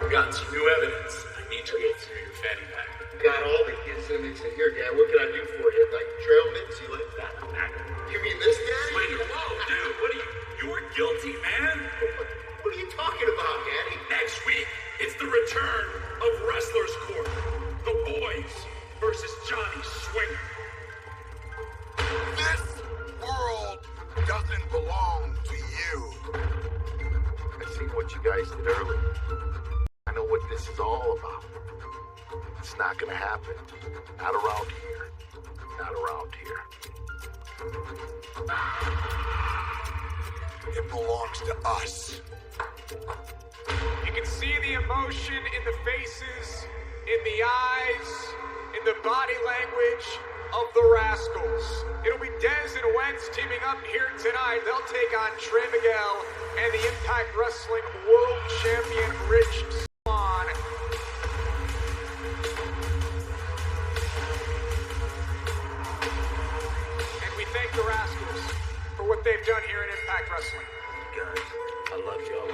Got some new evidence. I need to go through your fanny pack. Got all the incidents in here, Dad. What can I do for you? Like trail mix? You like that? You mean this, Daddy? Wait, whoa, dude. What are you? You're guilty, man. What are you talking about, Daddy? Next week, it's the return of Wrestler's Court. The Boys versus Johnny Swinger. This world doesn't belong to you. I seen what you guys did earlier. I know what this is all about. It's not gonna happen. Not around here. Not around here. It belongs to us. You can see the emotion in the faces, in the eyes, in the body language of the Rascals. It'll be Dez and Wentz teaming up here tonight. They'll take on Trey Miguel and the Impact Wrestling World Champion Rich Swann. And we thank the Rascals for what they've done here in Impact Wrestling. Guys, I love y'all.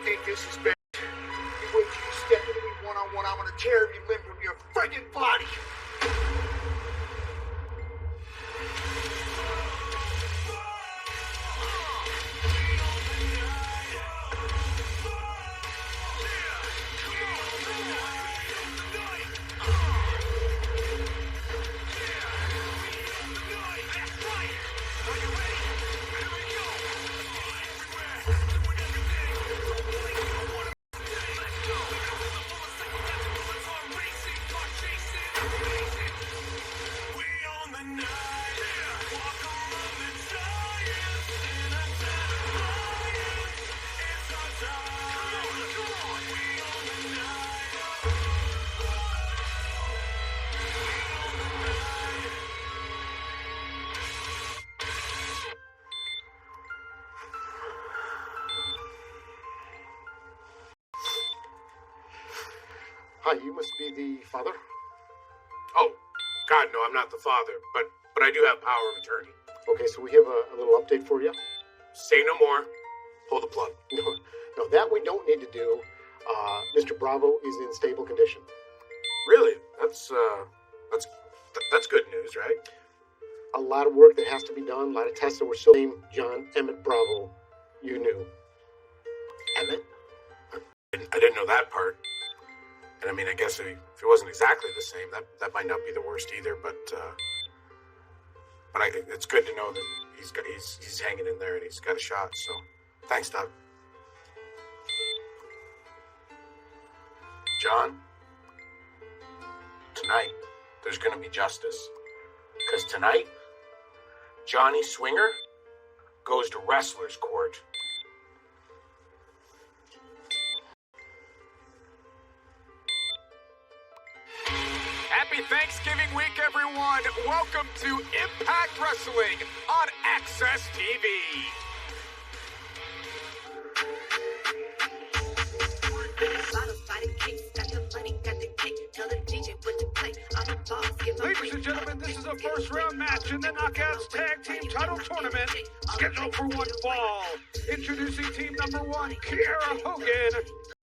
Ain't disrespect. You wait till you step into me one-on-one, I'm gonna tear every limb from your friggin' body. Hi, you must be the father? Oh, God, no, I'm not the father, but I do have power of attorney. Okay, so we have a little update for you. Say no more. Pull the plug. No, that we don't need to do. Mr. Bravo is in stable condition. Really? That's good news, right? A lot of work that has to be done, a lot of tests that we're still named John Emmett Bravo. You knew. Emmett? I didn't know that part. And I mean, I guess if it wasn't exactly the same, that might not be the worst either. But it's good to know that he's hanging in there and he's got a shot. So, thanks, Doc. John, tonight there's going to be justice, because tonight Johnny Swinger goes to Wrestler's Court. Happy Thanksgiving week, everyone. Welcome to Impact Wrestling on Access TV. Ladies and gentlemen, this is a first round match in the Knockouts Tag Team Title Tournament, scheduled for one fall. Introducing team number one, Kiera Hogan,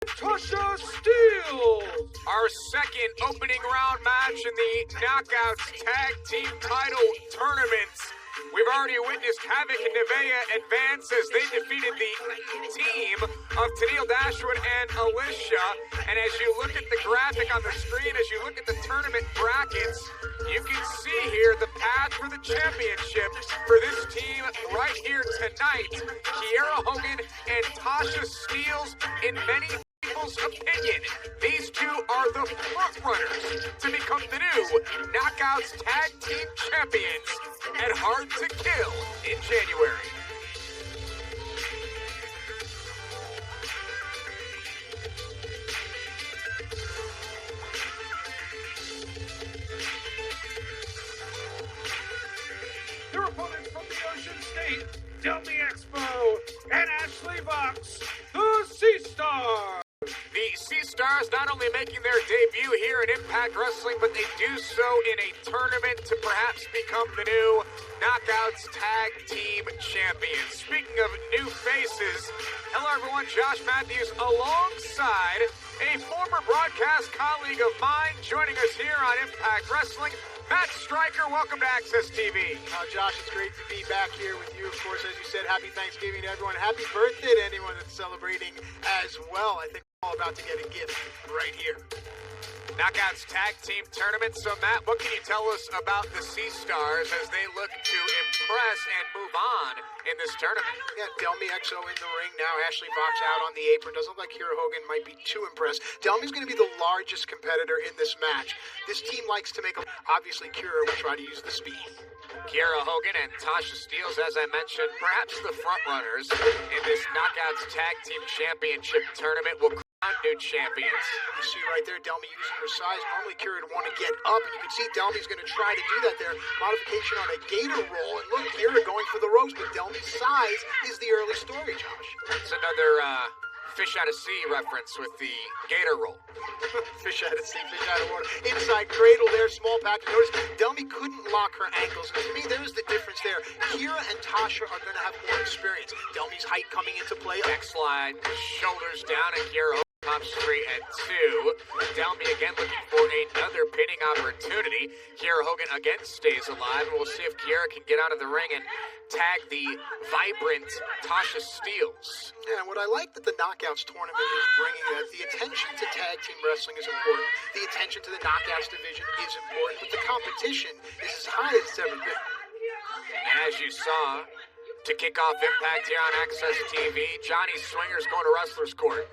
Tasha Steele. Our second opening round match in the Knockouts Tag Team Title Tournament. We've already witnessed Havoc and Nevaeh advance as they defeated the team of Tennille Dashwood and Alicia. And as you look at the graphic on the screen, as you look at the tournament brackets, you can see here the path for the championship for this team right here tonight. Kiera Hogan and Tasha Steele. In many people's opinion, these two are the front runners to become the new Knockouts Tag Team Champions at Hard to Kill in January. Your opponents from the Ocean State, Delmy Expo, and Ashley Vox, the Sea Star. Stars not only making their debut here in Impact Wrestling, but they do so in a tournament to perhaps become the new Knockouts Tag Team Champions. Speaking of new faces, hello everyone, Josh Matthews alongside a former broadcast colleague of mine joining us here on Impact Wrestling, Matt Stryker. Welcome to Access TV. Josh, it's great to be back here with you. Of course, as you said, happy Thanksgiving to everyone. Happy birthday to anyone that's celebrating as well. I think we're all about to get a gift right here. Knockouts Tag Team Tournament. So, Matt, what can you tell us about the Sea Stars as they look to impress and move on in this tournament? Yeah, Delmy XO in the ring now. Ashley Fox out on the apron. Doesn't look like Kiera Hogan might be too impressed. Delmy's going to be the largest competitor in this match. This team likes to make a... Obviously, Kiera will try to use the speed. Kiera Hogan and Tasha Steelz, as I mentioned, perhaps the frontrunners in this Knockouts Tag Team Championship tournament, will crown new champions. You see right there, Delmy using her size. Normally, Kiera would want to get up, and you can see Delmy's going to try to do that there. Modification on a gator roll, and look, Kiera going for the ropes, but Delmy's size is the early story, Josh. It's another fish out of sea reference with the gator roll. Fish out of sea, fish out of water. Inside cradle there, small package. Notice Delmy couldn't lock her ankles. And to me, there's the difference there. Kiera and Tasha are going to have more experience. Delmy's height coming into play. Next slide, shoulders down, and Kiera pops straight at 2. Delmy again looking for another pinning opportunity. Kiera Hogan again stays alive, and we'll see if Kiera can get out of the ring and tag the vibrant Tasha Steelz. Yeah, and what I like that the Knockouts tournament is bringing that the attention to tag team wrestling is important. The attention to the Knockouts division is important, but the competition is as high as it's ever been. And as you saw, to kick off Impact here on Access TV, Johnny Swinger's going to Wrestler's Court.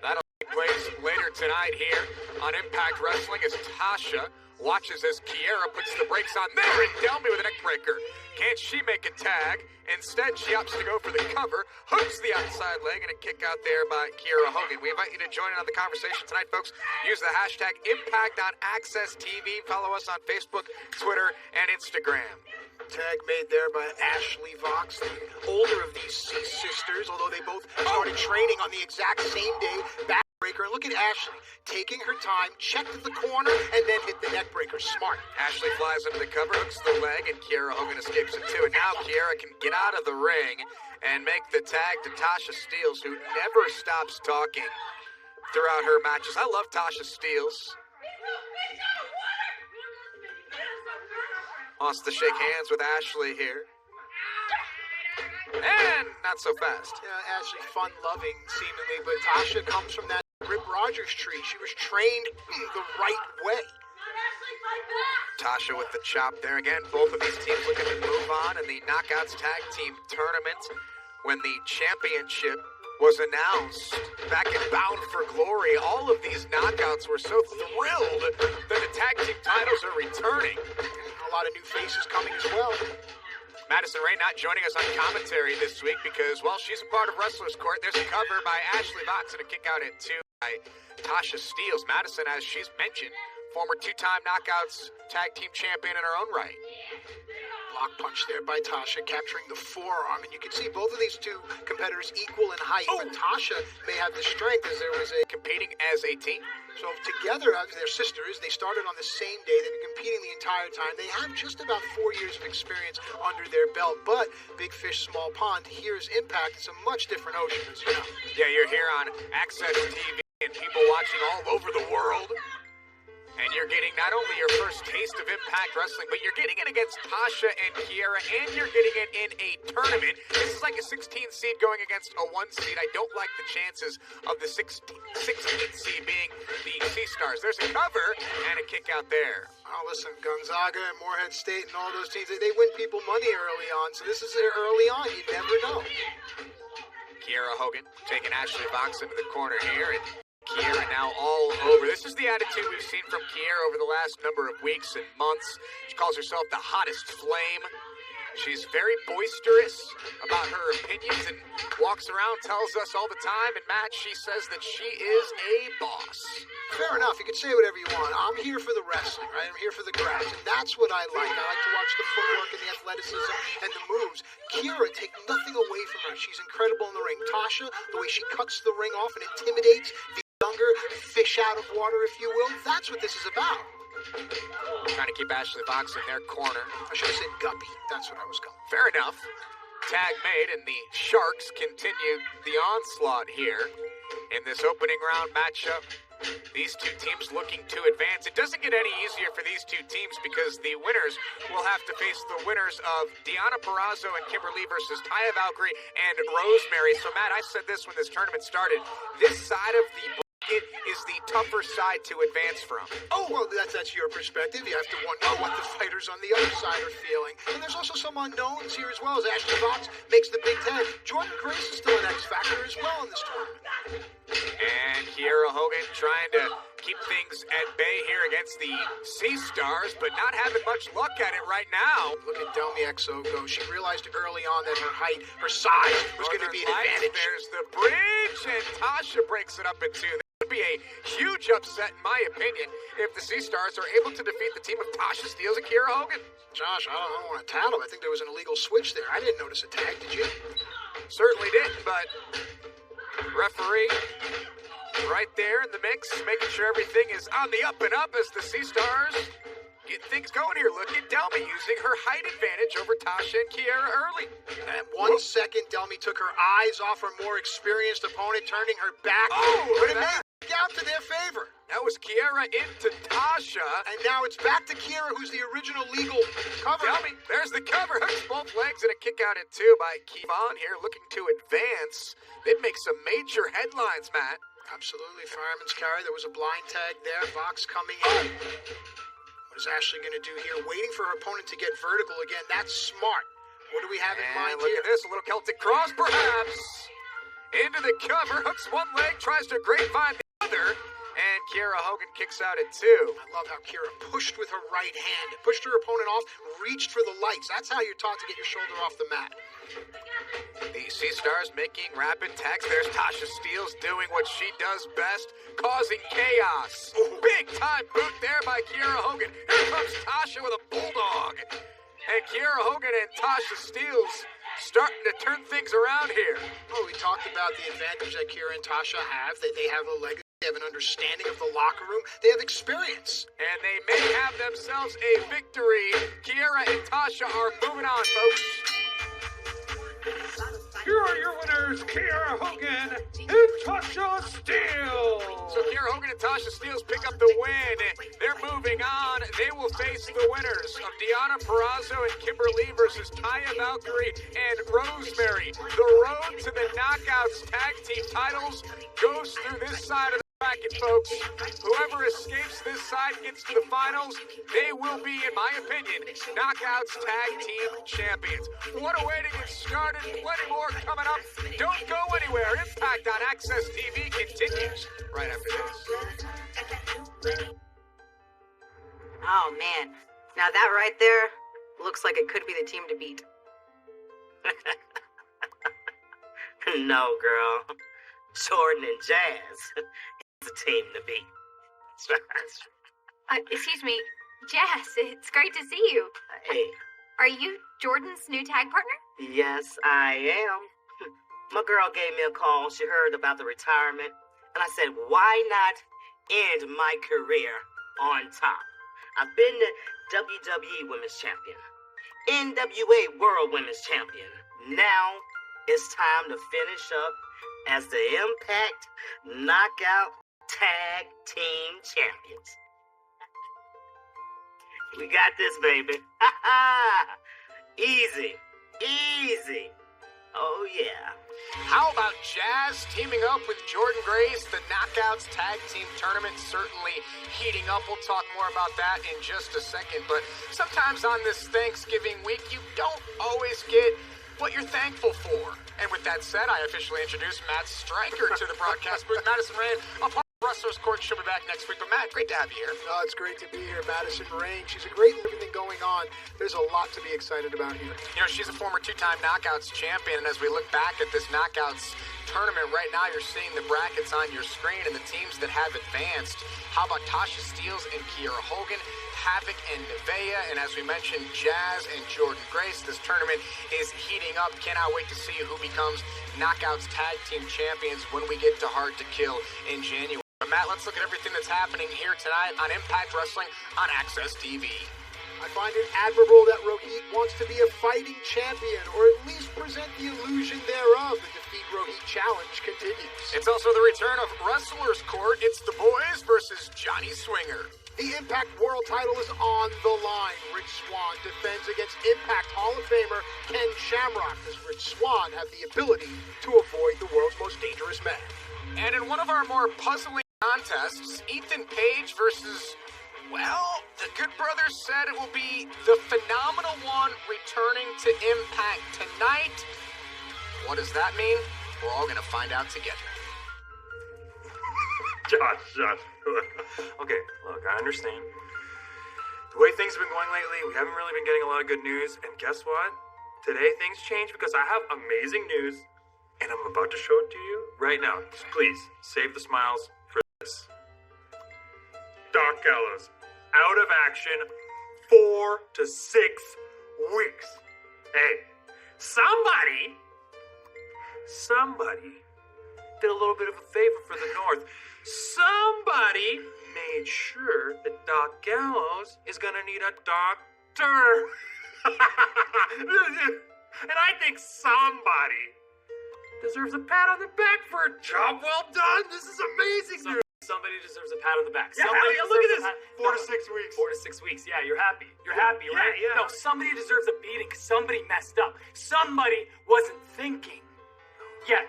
That'll take place later tonight here on Impact Wrestling as Tasha watches as Kiera puts the brakes on there, and Delmy with a neck breaker. Can't she make a tag? Instead, she opts to go for the cover, hooks the outside leg, and a kick out there by Kiera Hogan. We invite you to join in on the conversation tonight, folks. Use the hashtag Impact on Access TV. Follow us on Facebook, Twitter, and Instagram. Tag made there by Ashley Fox, the older of these Sea Sisters, although they both started training on the exact same day. Backbreaker, and look at Ashley taking her time, checked at the corner, and then hit the neck breaker. Smart. Ashley flies under the cover, hooks the leg, and Kiera Hogan escapes it too. And now Kiera can get out of the ring and make the tag to Tasha Steelz, who never stops talking throughout her matches. I love Tasha Steelz. Wants to shake hands with Ashley here. And not so fast. Yeah, Ashley fun-loving, seemingly, but Tasha comes from that Rip Rogers tree. She was trained the right way. Tasha with the chop there again. Both of these teams looking to move on in the Knockouts Tag Team Tournament. When the championship was announced back in Bound for Glory, all of these knockouts were so thrilled that the tag team titles are returning. A lot of new faces coming as well. Madison Rae not joining us on commentary this week because, well, she's a part of Wrestler's Court. There's a cover by Ashley Fox and a kick out at 2 by Tasha Steelz. Madison, as she's mentioned, former 2-time Knockouts Tag Team Champion in her own right. Block punch there by Tasha, capturing the forearm. And you can see both of these two competitors equal in height, but Tasha may have the strength as there was a... Competing as a team. So together, they're sisters. They started on the same day. They've been competing the entire time. They have just about 4 years of experience under their belt. But big fish, small pond. Here's Impact. It's a much different ocean, as you know. Yeah, you're here on Access TV and people watching all over the world. And you're getting not only your first taste of Impact Wrestling, but you're getting it against Tasha and Kiera, and you're getting it in a tournament. This is like a 16 seed going against a 1 seed. I don't like the chances of the 16th seed being the Sea Stars. There's a cover and a kick out there. Oh, listen, Gonzaga and Morehead State and all those teams, they win people money early on. So this is their early on. You never know. Kiera Hogan taking Ashley Fox into the corner here, and Kiera now all over. This is the attitude we've seen from Kiera over the last number of weeks and months. She calls herself the hottest flame. She's very boisterous about her opinions and walks around, tells us all the time. And Matt, she says that she is a boss. Fair enough. You can say whatever you want. I'm here for the wrestling, right? I'm here for the grabs. And that's what I like. I like to watch the footwork and the athleticism and the moves. Kiera, take nothing away from her. She's incredible in the ring. Tasha, the way she cuts the ring off and intimidates the younger, fish out of water, if you will. That's what this is about. Trying to keep Ashley Fox in their corner. I should have said guppy. That's what I was going. Fair enough. Tag made, and the Sharks continue the onslaught here in this opening round matchup. These two teams looking to advance. It doesn't get any easier for these two teams because the winners will have to face the winners of Deonna Purrazzo and Kimberly versus Taya Valkyrie and Rosemary. So, Matt, I said this when this tournament started. This side of the bracket is the tougher side to advance from. Oh, well, that's your perspective. You have to know what the fighters on the other side are feeling. And there's also some unknowns here as well, as Ashley Fox makes the Big Ten. Jordan Grace is still an X factor as well in this tournament. And Kiera Hogan trying to keep things at bay here against the Sea Stars, but not having much luck at it right now. Look at Delmi Exo go. She realized early on that her height, her size was going to be an advantage. There's the bridge, and Tasha breaks it up in two. That would be a huge upset, in my opinion, if the Sea Stars are able to defeat the team of Tasha Steelz and Kiera Hogan. Josh, I don't want to tattle. I think there was an illegal switch there. I didn't notice a tag, did you? Certainly didn't, but referee right there in the mix, making sure everything is on the up and up as the Sea Stars get things going here. Look at Delmi using her height advantage over Tasha and Kiera early. And 1 second, Delmi took her eyes off her more experienced opponent, turning her back. Oh, but it made it out to their favor. That was Kiera into Tasha. And now it's back to Kiera, who's the original legal cover. Delmi, there's the cover. Hooks both legs and a kick out at two by Kevon here, looking to advance. They'd make some major headlines, Matt. Absolutely, fireman's carry. There was a blind tag there. Vox coming in. What is Ashley going to do here? Waiting for her opponent to get vertical again. That's smart. What do we have in mind look here? Look at this, a little Celtic cross, perhaps. Into the cover, hooks one leg, tries to grapevine the other. And Kiera Hogan kicks out at two. I love how Kiera pushed with her right hand, pushed her opponent off, reached for the lights. That's how you're taught to get your shoulder off the mat. The Sea Stars making rapid tags. There's Tasha Steelz doing what she does best, causing chaos. Big time boot there by Kiera Hogan. Here comes Tasha with a bulldog. And Kiera Hogan and Tasha Steelz starting to turn things around here. Oh, we talked about the advantage that Kiera and Tasha have. They have a legacy. They have an understanding of the locker room. They have experience. And they may have themselves a victory. Kiera and Tasha are moving on, folks. Here are your winners, Kiera Hogan and Tasha Steelz. So Kiera Hogan and Tasha Steelz pick up the win. They're moving on. They will face the winners of Deonna Purrazzo and Kimberly versus Taya Valkyrie and Rosemary. The road to the Knockouts tag team titles goes through this side of the bracket, folks. Whoever escapes this side gets to the finals. They will be, in my opinion, Knockouts Tag Team Champions. What a way to get started. Plenty more coming up. Don't go anywhere. Impact on Access TV continues right after this. Oh, man. Now that right there looks like it could be the team to beat. No, girl. Jordan and Jazz. The team to beat. Excuse me, Jess, it's great to see you. Hey. Are you Jordan's new tag partner? Yes, I am. My girl gave me a call. She heard about the retirement. And I said, why not end my career on top? I've been the WWE Women's Champion. NWA World Women's Champion. Now it's time to finish up as the Impact Knockout Tag Team Champions. We got this, baby. Easy. Easy. Oh, yeah. How about Jazz teaming up with Jordan Grace? The Knockouts Tag Team Tournament certainly heating up. We'll talk more about that in just a second. But sometimes on this Thanksgiving week, you don't always get what you're thankful for. And with that said, I officially introduce Matt Stryker to the broadcast booth. Madison Rain, a part of Wrestlers Court. She'll be back next week. But Matt, great to have you here. Oh, it's great to be here, Madison Rain. She's a great everything going on. There's a lot to be excited about here. You know, she's a former two-time Knockouts champion, and as we look back at this Knockouts tournament right now, you're seeing the brackets on your screen and the teams that have advanced. How about Tasha Steelz and Kiera Hogan, Havoc and Nevaeh, and as we mentioned, Jazz and Jordan Grace. This tournament is heating up. Cannot wait to see who becomes Knockouts Tag Team Champions when we get to Hard to Kill in January. But Matt, let's look at everything that's happening here tonight on Impact Wrestling on Access TV. I find it admirable that Rohit wants to be a fighting champion, or at least present the illusion thereof. The Defeat Rohit challenge continues. It's also the return of Wrestler's Court. It's the boys versus Johnny Swinger. The Impact World title is on the line. Rich Swann defends against Impact Hall of Famer Ken Shamrock. Does Rich Swann have the ability to avoid the world's most dangerous man? And in one of our more puzzling contests, Ethan Page versus, well, the Good Brothers said it will be the Phenomenal One returning to Impact tonight. What does that mean? We're all going to find out together. Josh. Okay, look, I understand. The way things have been going lately, we haven't really been getting a lot of good news. And guess what? Today things change because I have amazing news. And I'm about to show it to you right now. So please, save the smiles for this. Doc Gallows, out of action 4 to 6 weeks. Hey, somebody did a little bit of a favor for the North. Somebody made sure that Doc Gallows is gonna need a doctor. And I think somebody deserves a pat on the back for a job well done. This is amazing news. Somebody deserves a pat on the back. Yeah, Somebody look at this. deserves 4 to 6 weeks. 4 to 6 weeks. Yeah, you're happy. You're happy, right? Yeah. No, somebody deserves a beating. Somebody messed up. Somebody wasn't thinking. Yeah.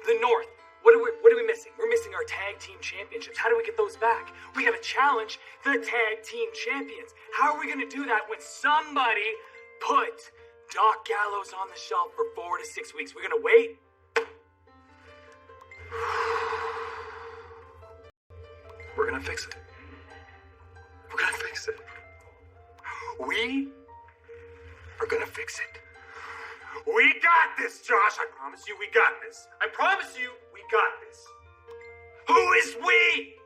The North. What are we missing? We're missing our tag team championships. How do we get those back? We gotta challenge the tag team champions. How are we gonna do that when somebody put Doc Gallows on the shelf for 4 to 6 weeks? We're gonna wait. We're gonna fix it. We're gonna fix it. We are gonna fix it. We got this, Josh. I promise you we got this. I promise you we got this. Who is we?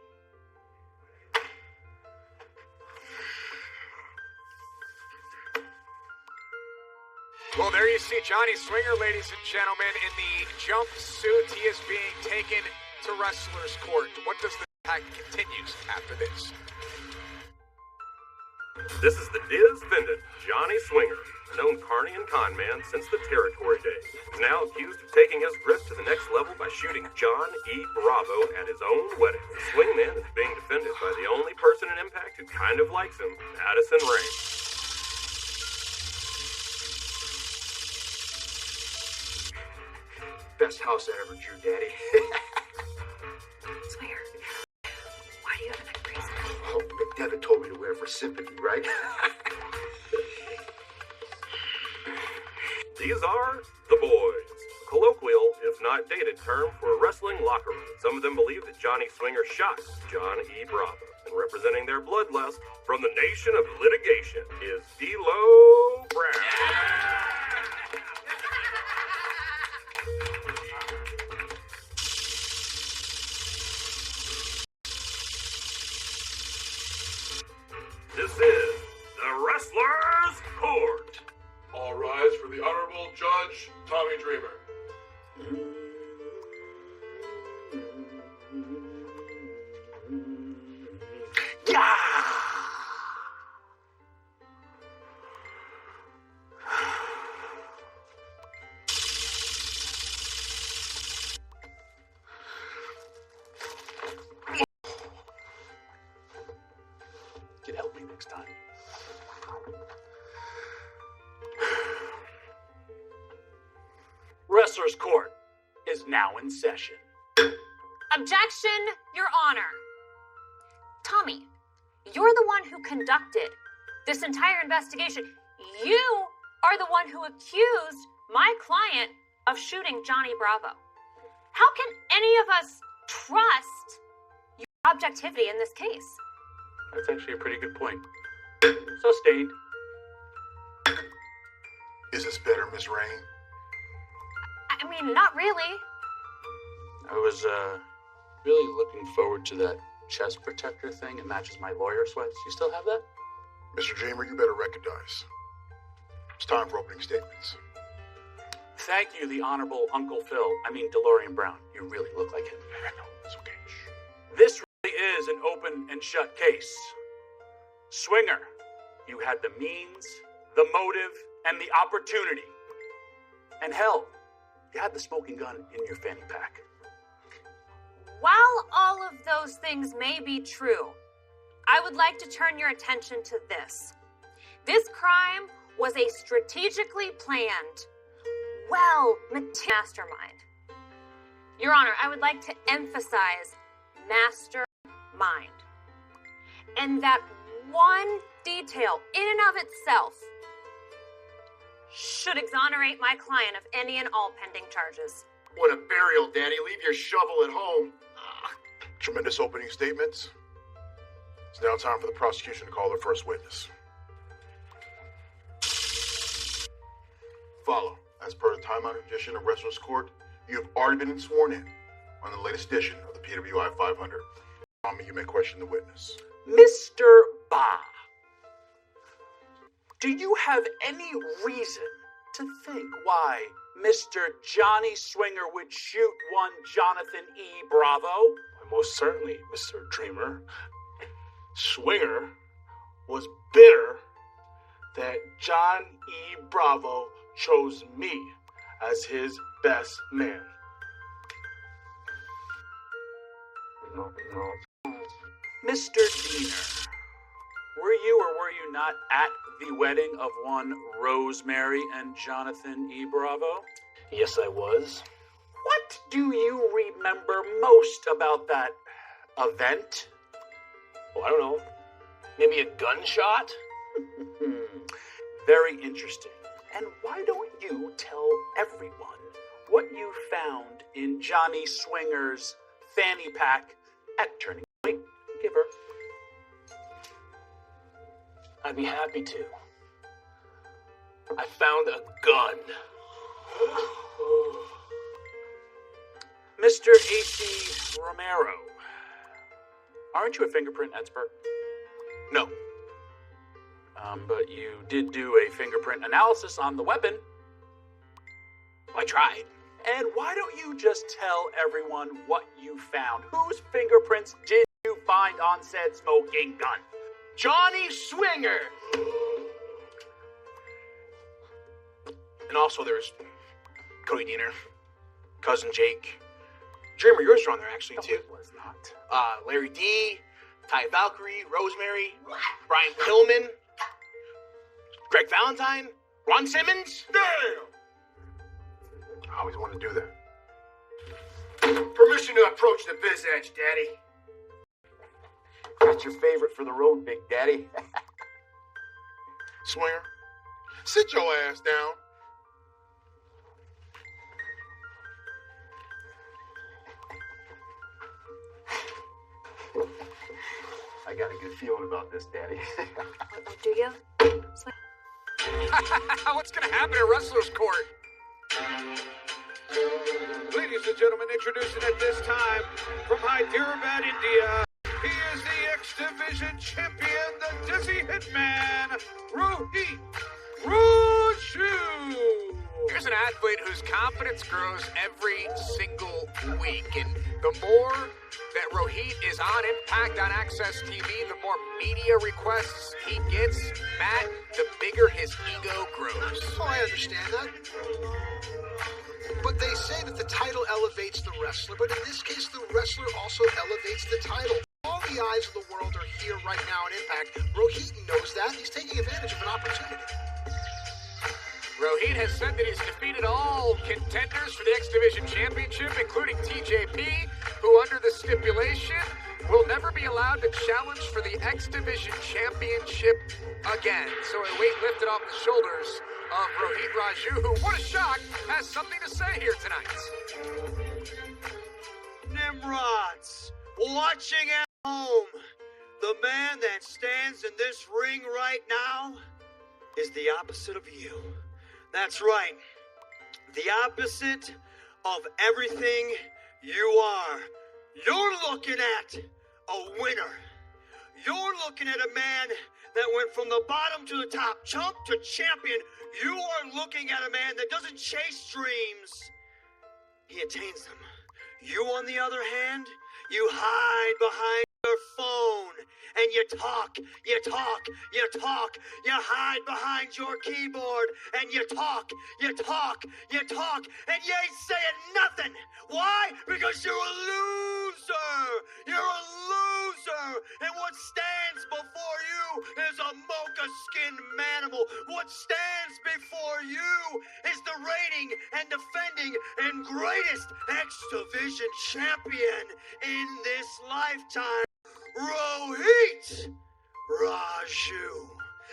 Well, there you see Johnny Swinger, ladies and gentlemen, in the jumpsuit. He is being taken to Wrestler's Court. What does the pack continues after this? This is the Diz-Vendant, Johnny Swinger, a known carny and con man since the Territory days. He's now accused of taking his grip to the next level by shooting John E. Bravo at his own wedding. The swingman is being defended by the only person in Impact who kind of likes him, Addison Rae. Best house I ever drew, Daddy. Swinger, why do you have a neck brace? Oh, McDevitt told me to wear it for sympathy, right? These are the boys. A colloquial, if not dated, term for a wrestling locker room. Some of them believe that Johnny Swinger shot John E. Bravo. And representing their bloodlust from the nation of litigation is D'Lo Brown. This is the Wrestler's Court. All rise for the Honorable Judge Tommy Dreamer. Yeah! You can help me next time. Wrestler's Court is now in session. Objection, Your Honor. Tommy, you're the one who conducted this entire investigation. You are the one who accused my client of shooting Johnny Bravo. How can any of us trust your objectivity in this case? That's actually a pretty good point. Sustained. Is this better, Miss Rain? I mean, not really. I was really looking forward to that chest protector thing. It matches my lawyer sweats. You still have that? Mr. Dreamer, you better recognize. It's time for opening statements. Thank you, the Honorable Uncle Phil. I mean, DeLorean Brown. You really look like him. I know, it's okay. This really open and shut case. Swinger, you had the means, the motive, and the opportunity. And hell, you had the smoking gun in your fanny pack. While all of those things may be true, I would like to turn your attention to this. This crime was a strategically planned, mastermind. Your Honor, I would like to emphasize mastermind. And that one detail, in and of itself, should exonerate my client of any and all pending charges. What a burial, Daddy. Leave your shovel at home. Tremendous opening statements. It's now time for the prosecution to call their first witness. Follow. As per the time-honored tradition of Wrestlers Court, you have already been sworn in on the latest edition of the PWI 500. Tommy, you may question the witness. Mr. Ba, do you have any reason to think why Mr. Johnny Swinger would shoot one Jonathan E. Bravo? Most certainly, Mr. Dreamer. Swinger was bitter that John E. Bravo chose me as his best man. Mr. Diener, were you or were you not at the wedding of one Rosemary and Jonathan E. Bravo? Yes, I was. What do you remember most about that event? Oh, I don't know. Maybe a gunshot? Very interesting. And why don't you tell everyone what you found in Johnny Swinger's fanny pack at Turning Point? Give her. I'd be happy to. I found a gun. Mr. A.C. Romero, aren't you a fingerprint expert? No. But you did do a fingerprint analysis on the weapon. I tried. And why don't you just tell everyone what you found? Whose fingerprints did you find on said smoking gun? Johnny Swinger! And also there's Cody Diener, Cousin Jake. Dreamer, yours are on there actually too. It was not. Larry D, Ty Valkyrie, Rosemary, Brian Pillman, Greg Valentine, Ron Simmons. Damn! I always wanted to do that. Permission to approach the biz edge, Daddy. That's your favorite for the road, Big Daddy. Swinger, sit your ass down. I got a good feeling about this, Daddy. Do you? What's gonna happen at Wrestler's Court? Ladies and gentlemen, introducing at this time from Hyderabad, India, he is the X-Division champion, the Dizzy Hitman, Rohit Raju. Here's an athlete whose confidence grows every single week, and the more that Rohit is on Impact on Access TV, the more media requests he gets, Matt, the bigger his ego grows. Oh, I understand that. But they say that the title elevates the wrestler, but in this case, the wrestler also elevates the title. All the eyes of the world are here right now in Impact. Rohit knows that. He's taking advantage of an opportunity. Rohit has said that he's defeated all contenders for the X Division Championship, including TJP, who under the stipulation will never be allowed to challenge for the X Division Championship again. So a weight lifted off the shoulders of Rohit Raju, who, what a shock, has something to say here tonight. Nimrods, watching at home, the man that stands in this ring right now is the opposite of you. That's right, the opposite of everything you are. You're looking at a winner. You're looking at a man that went from the bottom to the top, chump to champion. You are looking at a man that doesn't chase dreams. He attains them. You, on the other hand, you hide behind your phone. you talk, you talk, you talk, you hide behind your keyboard, and you talk, you talk, you talk, and you ain't saying nothing. Why? Because you're a loser. You're a loser. And what stands before you is a mocha-skinned manimal. What stands before you is the reigning and defending and greatest X Division champion in this lifetime, Rohit Raju.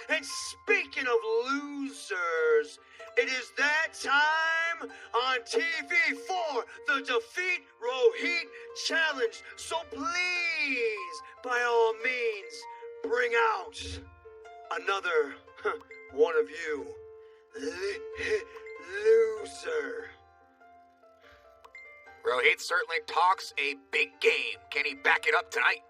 And speaking of losers, it is that time on TV for the Defeat Rohit Challenge. So please, by all means, bring out another one of you loser. Rohit certainly talks a big game. Can he back it up tonight?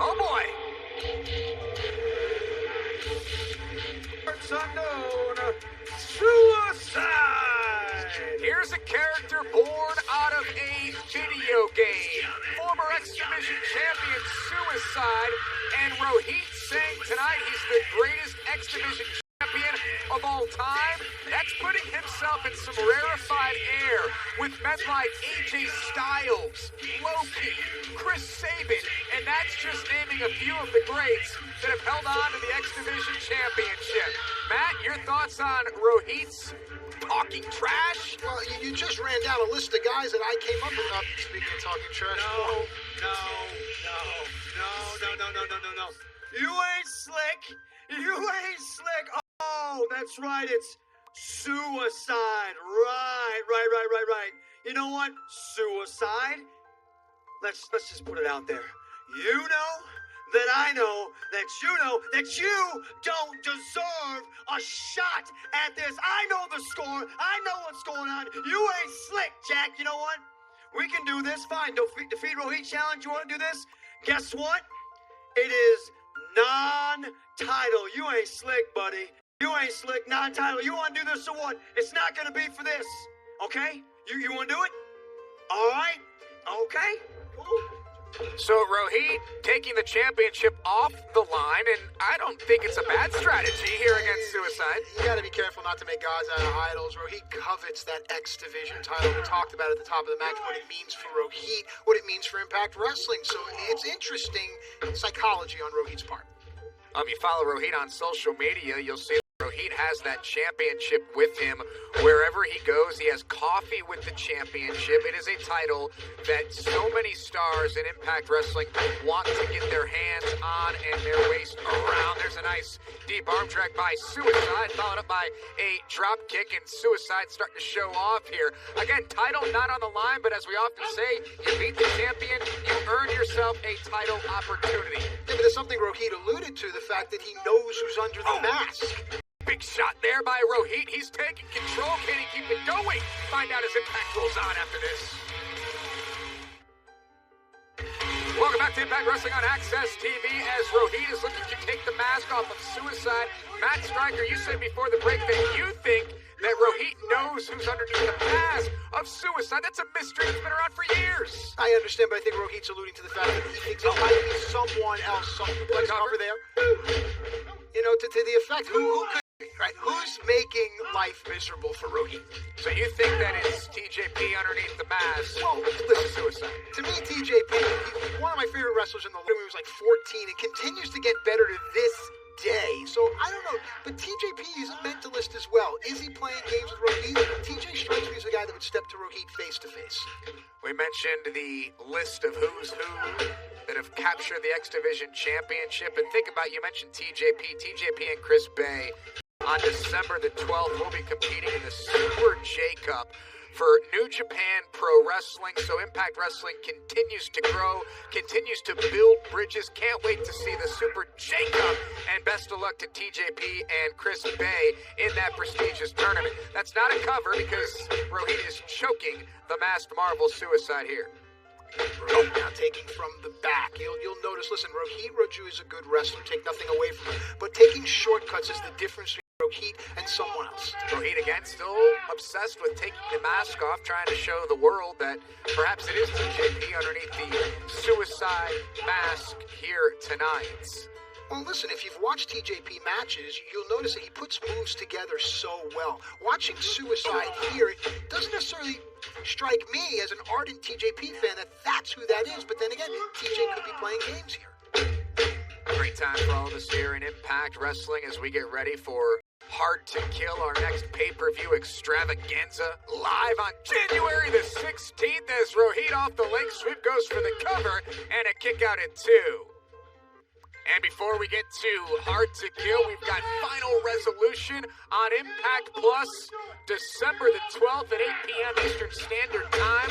Oh boy! It's unknown. Suicide! Here's a character born out of a video game. Former X Division champion Suicide, and Rohit saying tonight he's the greatest X Division champion of all time. That's putting himself in some rarefied air with men like AJ Styles, Loki, Chris Sabin, and that's just naming a few of the greats that have held on to the X Division championship. Matt, your thoughts on Rohit's talking trash? Well, you just ran down a list of guys that I came up with. Speaking of talking trash. No. You ain't slick. You ain't slick. Oh, that's right. It's suicide. Right. You know what? Suicide. Let's just put it out there. You know that I know that you know that you don't deserve a shot at this. I know the score. I know what's going on. You ain't slick, Jack. You know what? We can do this. Fine. Defeat Rohit Challenge. You want to do this? Guess what? It is non-title. You ain't slick, buddy. You ain't slick. Non-title. You want to do this or what? It's not going to be for this. Okay? You want to do it? All right. Okay. Cool. So Rohit taking the championship off the line, and I don't think it's a bad strategy here against Suicide. You gotta be careful not to make gods out of idols. Rohit covets that X Division title. We talked about at the top of the match what it means for Rohit, what it means for Impact Wrestling. So it's interesting psychology on Rohit's part. If you follow Rohit on social media, you'll see Rohit has that championship with him wherever he goes. He has coffee with the championship. It is a title that so many stars in Impact Wrestling want to get their hands on and their waist around. There's a nice deep arm drag by Suicide, followed up by a drop kick, and Suicide starting to show off here. Again, title not on the line, but as we often say, you beat the champion, you earn yourself a title opportunity. Yeah, but there's something Rohit alluded to, the fact that he knows who's under the mask. Big shot there by Rohit. He's taking control. Can he keep it going? Find out as Impact rolls on after this. Welcome back to Impact Wrestling on Access TV as Rohit is looking to take the mask off of Suicide. Matt Stryker, you said before the break that you think that Rohit knows who's underneath the mask of Suicide. That's a mystery that's been around for years. I understand, but I think Rohit's alluding to the fact that he thinks it might be someone else. Let's cover there. You know, to the effect, who could... Right, who's making life miserable for Rohit? So you think that it's TJP underneath the mask? Well, listen, Suicide. To me, TJP, he's one of my favorite wrestlers in the league when he was like 14 and continues to get better to this day. So, I don't know, but TJP is a mentalist as well. Is he playing games with Rohit? TJ strikes me as a guy that would step to Rohit face to face. We mentioned the list of who's who that have captured the X Division Championship. And think about, you mentioned TJP and Chris Bay. On December the 12th, we'll be competing in the Super J-Cup for New Japan Pro Wrestling. So Impact Wrestling continues to grow, continues to build bridges. Can't wait to see the Super J-Cup. And best of luck to TJP and Chris Bay in that prestigious tournament. That's not a cover because Rohit is choking the masked Marvel Suicide here. Rohit now taking from the back. You'll notice, listen, Rohit Raju is a good wrestler. Take nothing away from him. But taking shortcuts is the difference between Rohit and someone else. Rohit again, still obsessed with taking the mask off, trying to show the world that perhaps it is TJP underneath the suicide mask here tonight. Well, listen, if you've watched TJP matches, you'll notice that he puts moves together so well. Watching Suicide here, it doesn't necessarily strike me as an ardent TJP fan that that's who that is, but then again, TJ could be playing games here. Great time for all of us here in Impact Wrestling as we get ready for Hard to Kill, our next pay-per-view extravaganza, live on January the 16th as Rohit off the leg sweep goes for the cover and a kick out at 2. And before we get to Hard to Kill, we've got Final Resolution on Impact Plus, December the 12th at 8 p.m. Eastern Standard Time.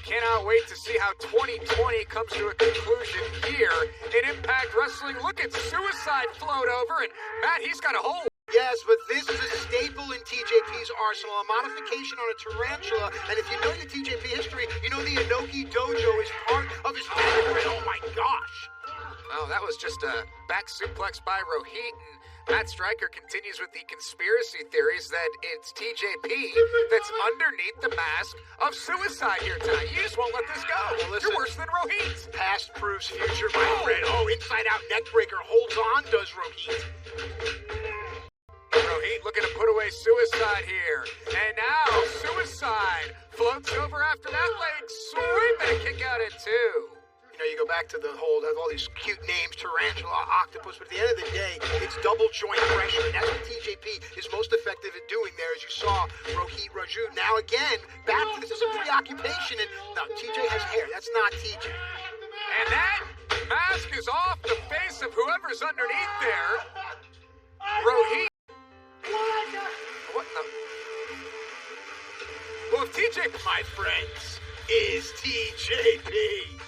Cannot wait to see how 2020 comes to a conclusion here in Impact Wrestling. Look at Suicide float over, and Matt, he's got a hole. Yes, but this is a staple in TJP's arsenal, a modification on a tarantula, and if you know your TJP history, you know the Inoki Dojo is part of his pedigree. Oh my gosh! Oh, that was just a back suplex by Rohit, and Matt Stryker continues with the conspiracy theories that it's TJP that's underneath the mask of Suicide here tonight. You just won't let this go. Well, listen, you're worse than Rohit. Past proves future, my friend. Oh, inside out neck breaker holds on, does Rohit. Rohit looking to put away Suicide here. And now Suicide floats over after that leg sweep and a kick out at 2. You know, you go back to the whole, have all these cute names, tarantula, octopus, but at the end of the day, it's double joint pressure, and that's what TJP is most effective at doing there, as you saw Rohit Raju. Now again, back to this is a preoccupation, and no, TJ has hair. That's not TJ. And that mask is off the face of whoever's underneath there. Rohit. What the? Well, if TJ, my friends, is TJP.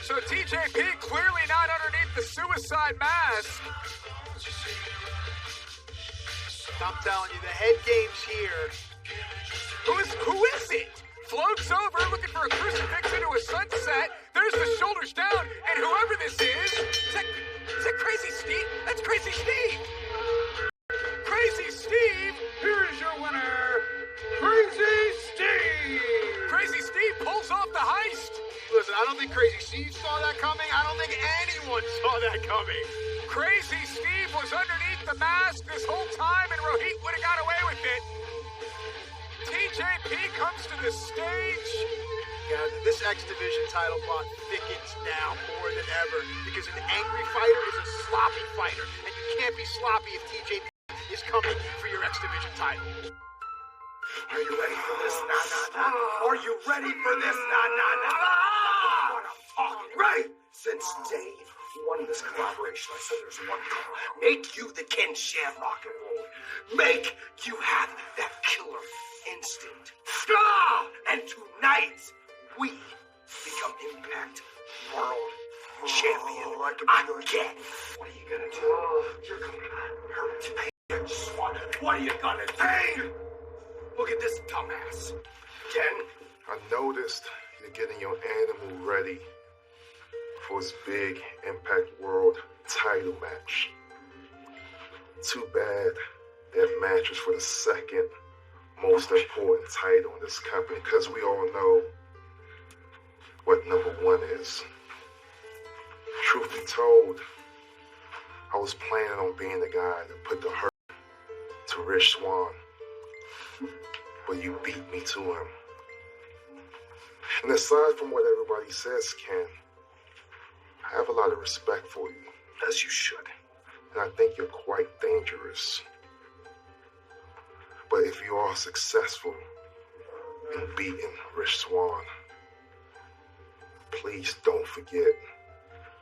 So TJP clearly not underneath the Suicide mask. I'm telling you, the head game's here. Who is it? Floats over looking for a crucifix into a sunset. There's the shoulders down, and whoever this is that Crazy Steve? That's Crazy Steve. Crazy Steve. Here is your winner, Crazy Steve. Crazy Steve pulls off the heist. Listen, I don't think Crazy Steve saw that coming. I don't think anyone saw that coming. Crazy Steve was underneath the mask this whole time, and Rohit would have got away with it. TJP comes to the stage. Yeah, this X Division title plot thickens now more than ever because an angry fighter is a sloppy fighter, and you can't be sloppy if TJP is coming for your X Division title. Are you ready for this? Are you ready for this? What I'm talking. Right. Since day one of this collaboration, I said there's one goal. Make you the Ken Shamrock and roll. Make you have that killer instinct. And tonight, we become Impact World Champion again. What are you gonna do? You're gonna hurt. What are you gonna do? Look at this dumbass. Ken? I noticed you're getting your animal ready for his big Impact World title match. Too bad that match is for the second most important title in this company, because we all know what number one is. Truth be told, I was planning on being the guy that put the hurt to Rich Swann, but you beat me to him. And aside from what everybody says, Ken, I have a lot of respect for you, as you should. And I think you're quite dangerous. But if you are successful in beating Rich Swann, please don't forget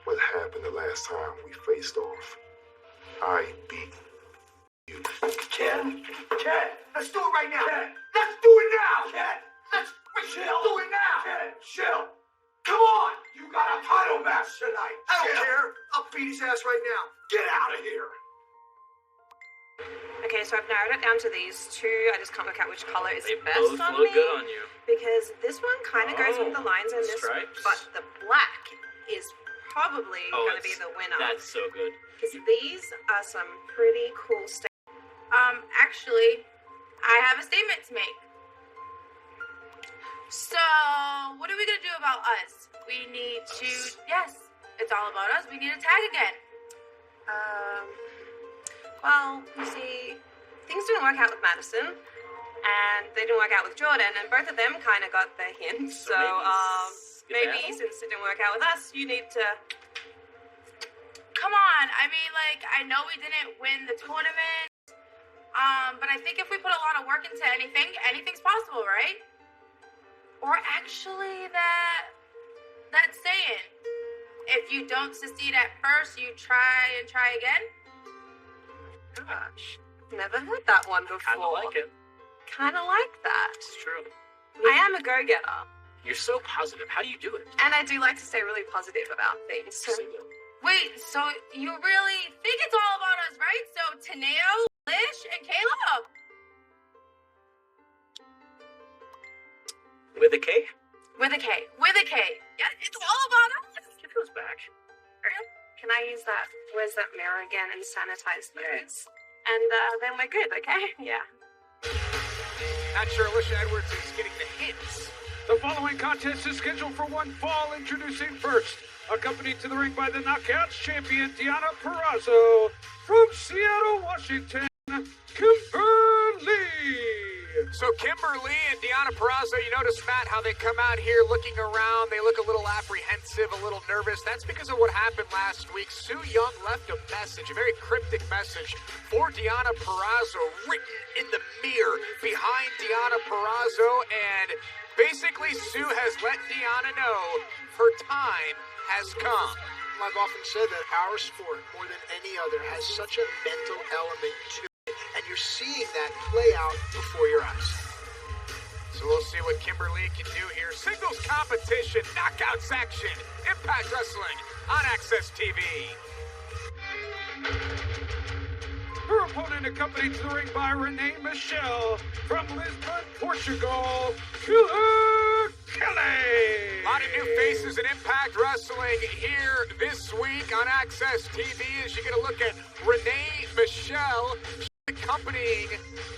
what happened the last time we faced off. I beat you. Ken, let's do it right now. Ken, let's do it now. Ken, let's do it now. Ken, chill. Come on, you got a title match tonight. I don't care. I'll beat his ass right now. Get out of here. Okay, so I've narrowed it down to these two. I just can't work out which color is They best both on look me. good on you. Because this one kind of goes with the lines in this, stripes. but the black is probably going to be the winner. That's so good. Because these are some pretty cool actually, I have a statement to make. So, what are we gonna do about us? We need to, yes, it's all about us. We need a tag again. Well, you see, things didn't work out with Madison, and they didn't work out with Jordan, and both of them kind of got the hint. So, maybe since it didn't work out with us, you need to... Come on, I mean, like, I know we didn't win the tournament, but I think if we put a lot of work into anything, anything's possible, right? Or actually, that saying, if you don't succeed at first, you try and try again. Gosh, never heard that one before. Kind of like it. Kind of like that. It's true. I am a go-getter. You're so positive. How do you do it? And I do like to stay really positive about things. So. Wait, so you really think it's all about us, right? So Teneo, Lish, and Caleb. With a K? With a K. With a K. Yeah, it's all about us. Get those back. Can I use that? Where's that mirror again and sanitize those? And then we're good, okay? Yeah. Not sure Alicia Edwards is getting the hints. The following contest is scheduled for one fall. Introducing first, accompanied to the ring by the Knockouts champion Deonna Purrazzo from Seattle, Washington, Kimberly. So Kimberly and Deonna Purrazzo, you notice, Matt, how they come out here looking around. They look a little apprehensive, a little nervous. That's because of what happened last week. Sue Young left a message, a very cryptic message for Deonna Purrazzo, written in the mirror behind Deonna Purrazzo. And basically, Sue has let Deonna know her time has come. I've often said that our sport, more than any other, has such a mental element to it. And you're seeing that play out before your eyes. So we'll see what Kimberly can do here. Singles competition, knockouts action, Impact Wrestling on Access TV. Her opponent accompanied to the ring by Renee Michelle from Lisbon, Portugal, Killer Kelly. A lot of new faces in Impact Wrestling here this week on Access TV as you get a look at Renee Michelle accompanying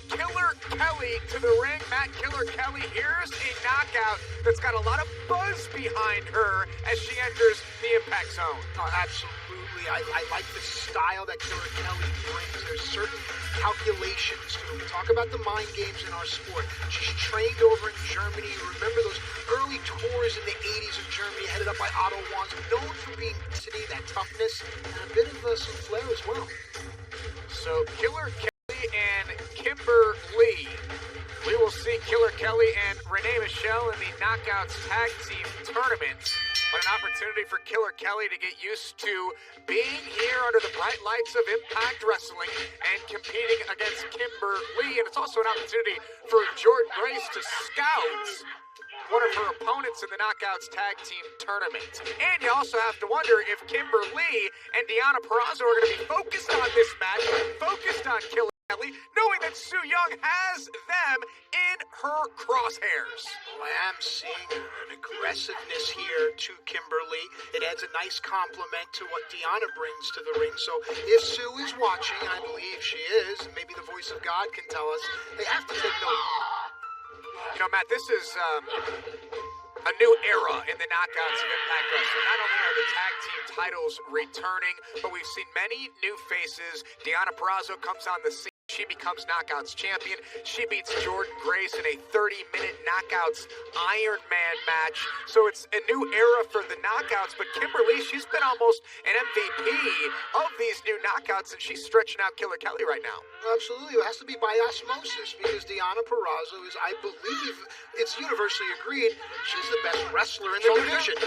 Killer Kelly to the ring. Matt, Killer Kelly, here's a knockout that's got a lot of buzz behind her as she enters the Impact Zone. Oh, absolutely. I like the style that Killer Kelly brings. There's certain calculations to it. We talk about the mind games in our sport. She's trained over in Germany. Remember those early tours in the 80s of Germany headed up by Otto Wanz, known for being city, that toughness, and a bit of some flair as well. So Killer Kelly and Kimberly. We will see Killer Kelly and Renee Michelle in the Knockouts Tag Team Tournament. What an opportunity for Killer Kelly to get used to being here under the bright lights of Impact Wrestling and competing against Kimberly. And it's also an opportunity for Jordan Grace to scout one of her opponents in the Knockouts Tag Team Tournament. And you also have to wonder if Kimberly and Deonna Purrazzo are going to be focused on this match, focused on Killer Kelly, knowing that Sue Young has them in her crosshairs. Well, I am seeing an aggressiveness here to Kimberly. It adds a nice compliment to what Deonna brings to the ring. So if Sue is watching, and I believe she is, maybe the voice of God can tell us, they have to take note. You know, Matt, this is a new era in the Knockouts of Impact Wrestling. Not only are the tag team titles returning, but we've seen many new faces. Deonna Purrazzo comes on the scene. She becomes Knockouts champion. She beats Jordan Grace in a 30-minute Knockouts Iron Man match. So it's a new era for the Knockouts. But Kimberly, she's been almost an MVP of these new Knockouts, and she's stretching out Killer Kelly right now. Absolutely. It has to be by osmosis because Deonna Purrazzo is, I believe, it's universally agreed, she's the best wrestler in the division.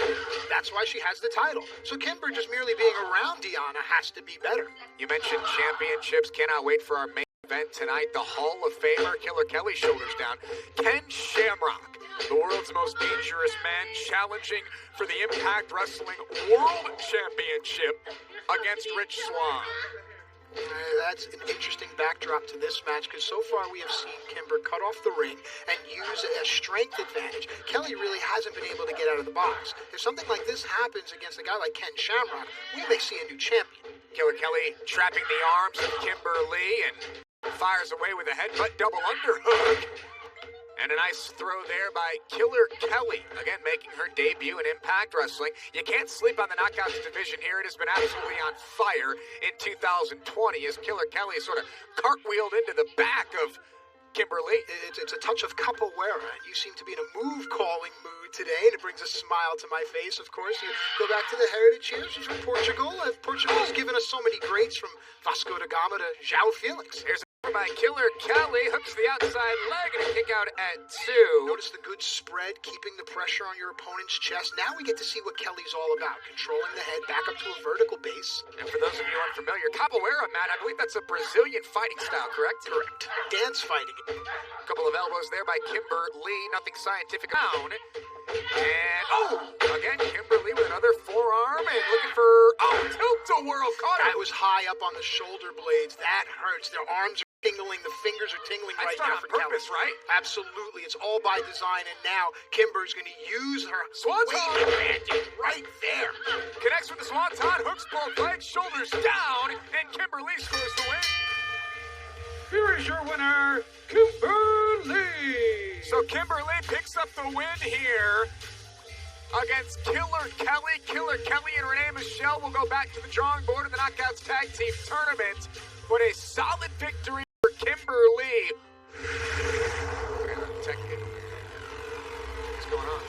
That's why she has the title. So Kimber just merely being around Deonna has to be better. You mentioned championships. Cannot wait for our main event tonight. The Hall of Famer, Killer Kelly, shoulders down. Ken Shamrock, the world's most dangerous man, challenging for the Impact Wrestling World Championship against Rich Swann. That's an interesting backdrop to this match because so far we have seen Kimber cut off the ring and use a strength advantage. Kelly really hasn't been able to get out of the box. If something like this happens against a guy like Ken Shamrock, we may see a new champion. Killer Kelly trapping the arms of Kimberly and fires away with a headbutt double underhook. And a nice throw there by Killer Kelly. Again, making her debut in Impact Wrestling. You can't sleep on the Knockouts division here. It has been absolutely on fire in 2020 as Killer Kelly sort of cartwheeled into the back of Kimberly. It's a touch of capoeira. You seem to be in a move-calling mood today, and it brings a smile to my face, of course. You go back to the heritage years from Portugal. Portugal has given us so many greats, from Vasco da Gama to João Felix. Here's by Killer Kelly, hooks the outside leg and a kick out at 2. Notice the good spread, keeping the pressure on your opponent's chest. Now we get to see what Kelly's all about, controlling the head back up to a vertical base. And for those of you unfamiliar, capoeira, Matt, I believe that's a Brazilian fighting style, correct? Correct. Dance fighting. A couple of elbows there by Kimberly, nothing scientific down. And, again, Kimberly with another forearm and looking for, tilt-a-whirl, caught her. That was high up on the shoulder blades. That hurts. Their arms are tingling. The fingers are tingling right now for purpose, Kelly. Right? Absolutely. It's all by design, and now Kimber's going to use her Swanton weight advantage right there. Connects with the Swanton, hooks both legs, shoulders down, and Kimberly scores the win. Here is your winner, Kimberly. So Kimberly picks up the win here against Killer Kelly. Killer Kelly and Renee Michelle will go back to the drawing board in the Knockouts Tag Team Tournament. But a solid victory for Kimberly. What's going on?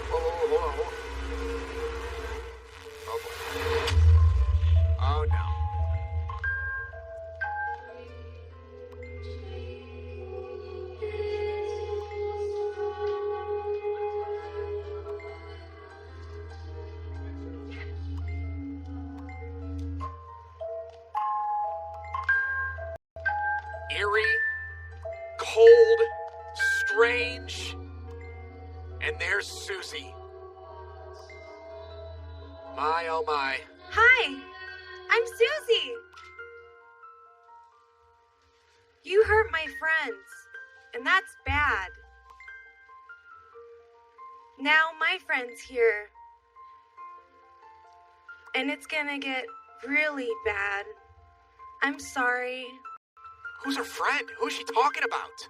Hold on. Oh, boy. Oh, no. Eerie, cold, strange, and there's Susie. My, oh my. Hi, I'm Susie. You hurt my friends, and that's bad. Now my friend's here, and it's gonna get really bad. I'm sorry. Who's her friend? Who's she talking about?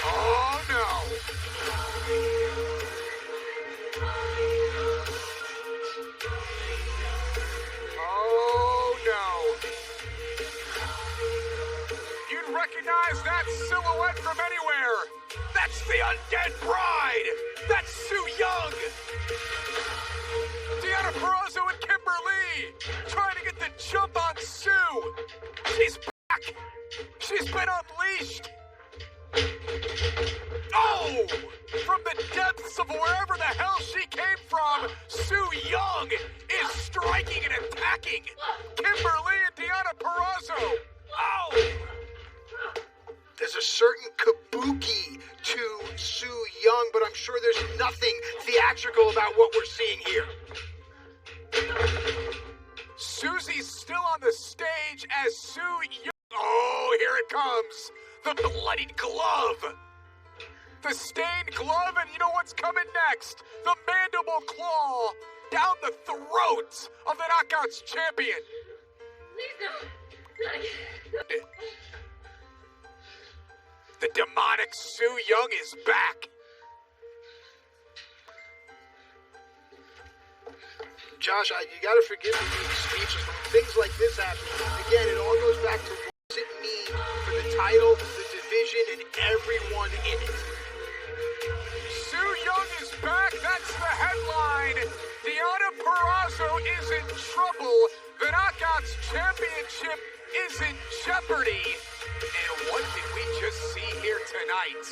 Oh, no. Oh, no. You'd recognize that silhouette from anywhere. That's the Undead Bride. That's Sue Young. Deanna Perrazzo and Kimberly trying to get the jump on Sue. She's back. She's been unleashed. Oh! From the depths of wherever the hell she came from, Sue Young is striking and attacking Kimberly and Deanna Perrazzo. Oh! There's a certain kabuki to Sue Young, but I'm sure there's nothing theatrical about what we're seeing here. Susie's still on the stage as Sue Young. Oh, here it comes. The bloodied glove. The stained glove, and you know what's coming next? The mandible claw down the throat of the Knockouts champion. The demonic Sue Young is back. Josh, you gotta forgive me being speechless, but when things like this happen, again, it all goes back to what does it mean for the title, the division, and everyone in it. Sue Young is back. That's the headline. Deanna Perrazzo is in trouble. The Knockouts Championship is in jeopardy. And what did we just see here tonight?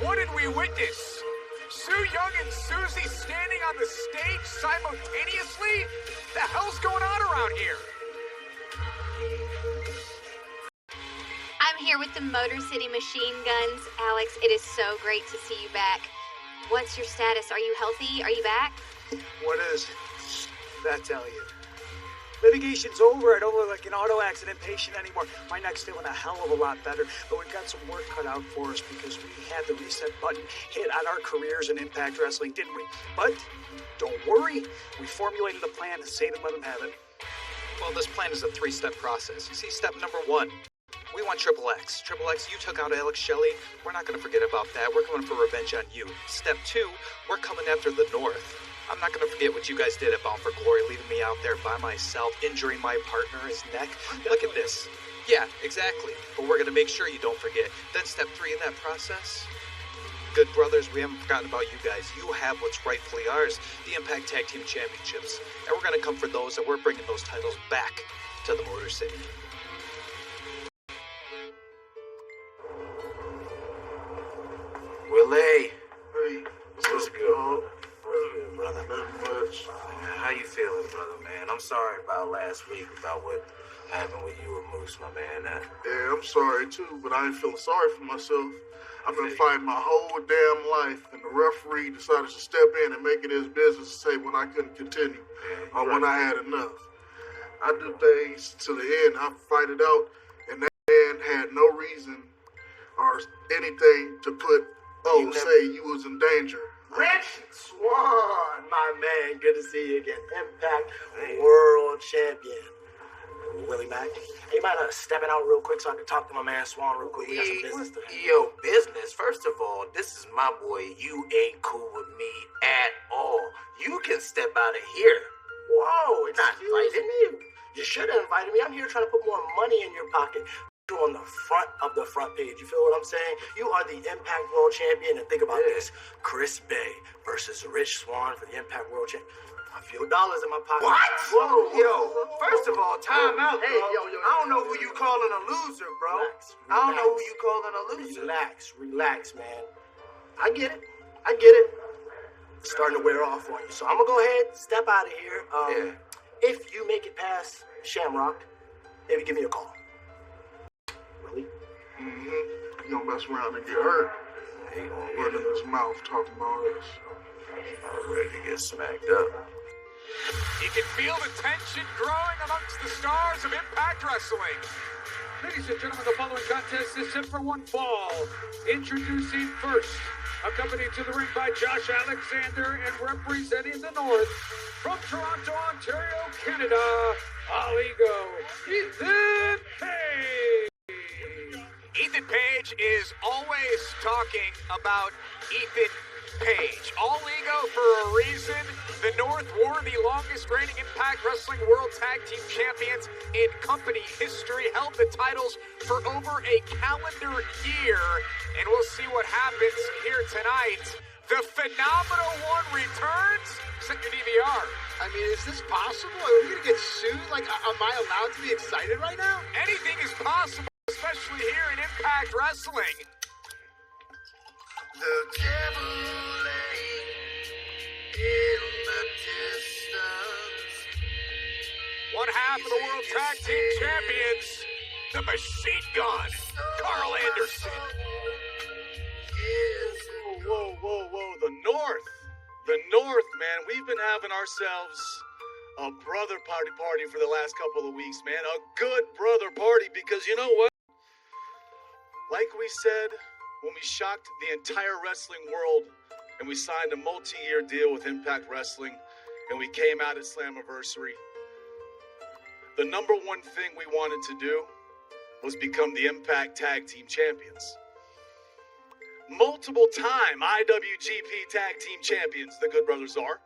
What did we witness? Sue Young and Susie standing on the stage simultaneously? The hell's going on around here? I'm here with the Motor City Machine Guns. Alex, it is so great to see you back. What's your status? Are you healthy? Are you back? What is that tell you? Litigation's over. I don't look like an auto accident patient anymore. My neck's feeling a hell of a lot better, but we've got some work cut out for us because we had the reset button hit on our careers in Impact Wrestling, didn't we? But don't worry. We formulated a plan to save and let them have it. Well, this plan is a 3-step process. You see, step number 1, want Triple X. Triple X, you took out Alex Shelley. We're not going to forget about that. We're coming for revenge on you. Step 2, we're coming after the North. I'm not going to forget what you guys did at Bound for Glory, leaving me out there by myself, injuring my partner, his neck. Look at this. Yeah, exactly. But we're going to make sure you don't forget. Then step 3 in that process. Good brothers, we haven't forgotten about you guys. You have what's rightfully ours, the Impact Tag Team Championships. And we're going to come for those, and we're bringing those titles back to the Motor City. Willie. Hey, what's good? Brother? Not much. How you feeling, brother, man? I'm sorry about last week, about what happened with you and Moose, my man. Yeah, I'm sorry too, but I ain't feeling sorry for myself. I've been fighting my whole damn life, and the referee decided to step in and make it his business to say when I couldn't continue, or when I had enough. I do things to the end. I fight it out, and that man had no reason or anything to put, say you was in danger. Rich Swan, my man. Good to see you again. Impact World Champion. Willie Mack. Hey, you mind stepping out real quick so I can talk to my man Swan real quick? We got some business to do. Yo, business. First of all, this is my boy. You ain't cool with me at all. You can step out of here. Whoa, it's not inviting me. You should have invited me. I'm here trying to put more money in your pocket. You're on the front of the front page. You feel what I'm saying? You are the Impact World Champion, and think about this. Chris Bay versus Rich Swan for the Impact World Champion. A few dollars in my pocket. What? Whoa, Yo, first of all, time out, bro. Hey, yo. I don't know who you calling a loser, bro. Relax. I don't know who you calling a loser. Relax, man. I get it. It's starting to wear off on you. So I'm going to go ahead, step out of here. If you make it past Shamrock, maybe give me a call. Really? You don't mess around and get hurt. He gonna run in his mouth talking about us. I'm ready to get smacked up. You can feel the tension growing amongst the stars of Impact Wrestling. Ladies and gentlemen, the following contest is set for one fall. Introducing first, accompanied to the ring by Josh Alexander and representing the North, from Toronto, Ontario, Canada, Aligo, Ethan Page. Ethan Page is always talking about Ethan Page. All ego for a reason. The North wore the longest reigning Impact Wrestling World Tag Team Champions in company history, held the titles for over a calendar year, and we'll see what happens here tonight. The Phenomenal One returns. Set your DVR. I mean, is this possible? Are we gonna get sued? Like, am I allowed to be excited right now? Anything is possible, especially here in Impact Wrestling. The devil lay in the distance. One half of the World Tag Team Champions, the Machine Gun, Carl Anderson. Whoa. The North, man. We've been having ourselves a brother party for the last couple of weeks, man. A good brother party, because you know what? Like we said, when we shocked the entire wrestling world and we signed a multi-year deal with Impact Wrestling and we came out at Slammiversary, the number one thing we wanted to do was become the Impact Tag Team Champions. Multiple-time IWGP Tag Team Champions, the Good Brothers are.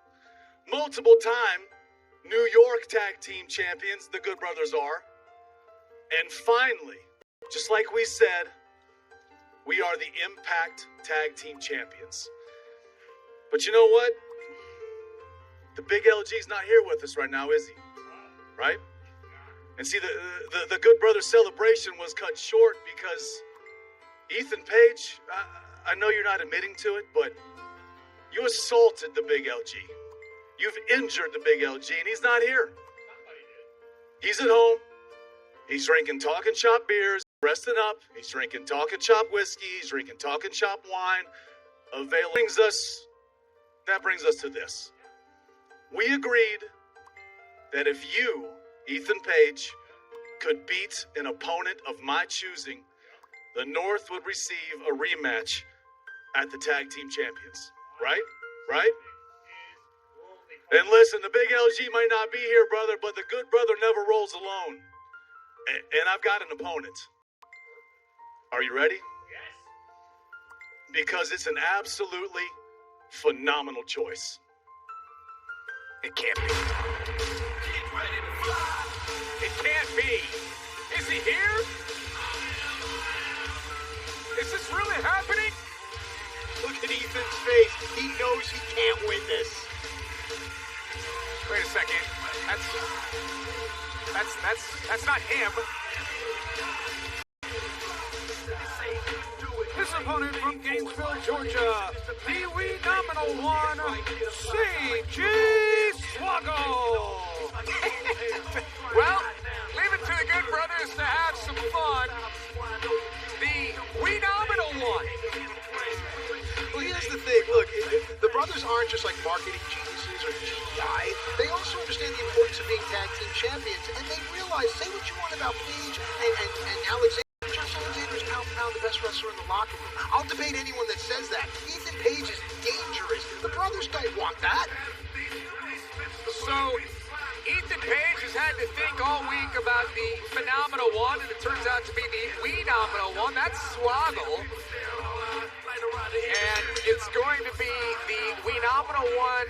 Multiple-time New York Tag Team Champions, the Good Brothers are. And finally, just like we said, we are the Impact Tag Team Champions. But you know what? The big LG's not here with us right now, is he? Right? And see, the Good Brothers celebration was cut short because Ethan Page, I know you're not admitting to it, but you assaulted the big LG. You've injured the big LG, and he's not here. He's at home. He's drinking Talking Shop beers, resting up. He's drinking Talking Shop whiskey. He's drinking Talking Shop wine. That brings us to this. We agreed that if you, Ethan Page, could beat an opponent of my choosing, the North would receive a rematch at the Tag Team Champions. Right? And listen, the big LG might not be here, brother, but the good brother never rolls alone. And I've got an opponent. Are you ready? Because it's an absolutely phenomenal choice. It can't be. It can't be. Is he here? Is this really happening? Look at Ethan's face. He knows he can't win this. Wait a second. That's not him. His opponent from Gainesville, Georgia, the nominal one, C.G. Swoggle. Well, leave it to the Good Brothers to have some fun. The nominal one. Well, here's the thing. Look, the brothers aren't just like marketing geniuses or GI. They also understand the importance of being tag team champions, and they realize, say what you want about Paige and Alexander. Josh Alexander is pound for pound the best wrestler in the locker room. I'll debate anyone that says that. Ethan Page is dangerous. The brothers don't want that. So, Ethan Page has had to think all week about the phenomenal one, and it turns out to be the phenomenal one. That's Swoggle. And it's going to be the phenomenal one,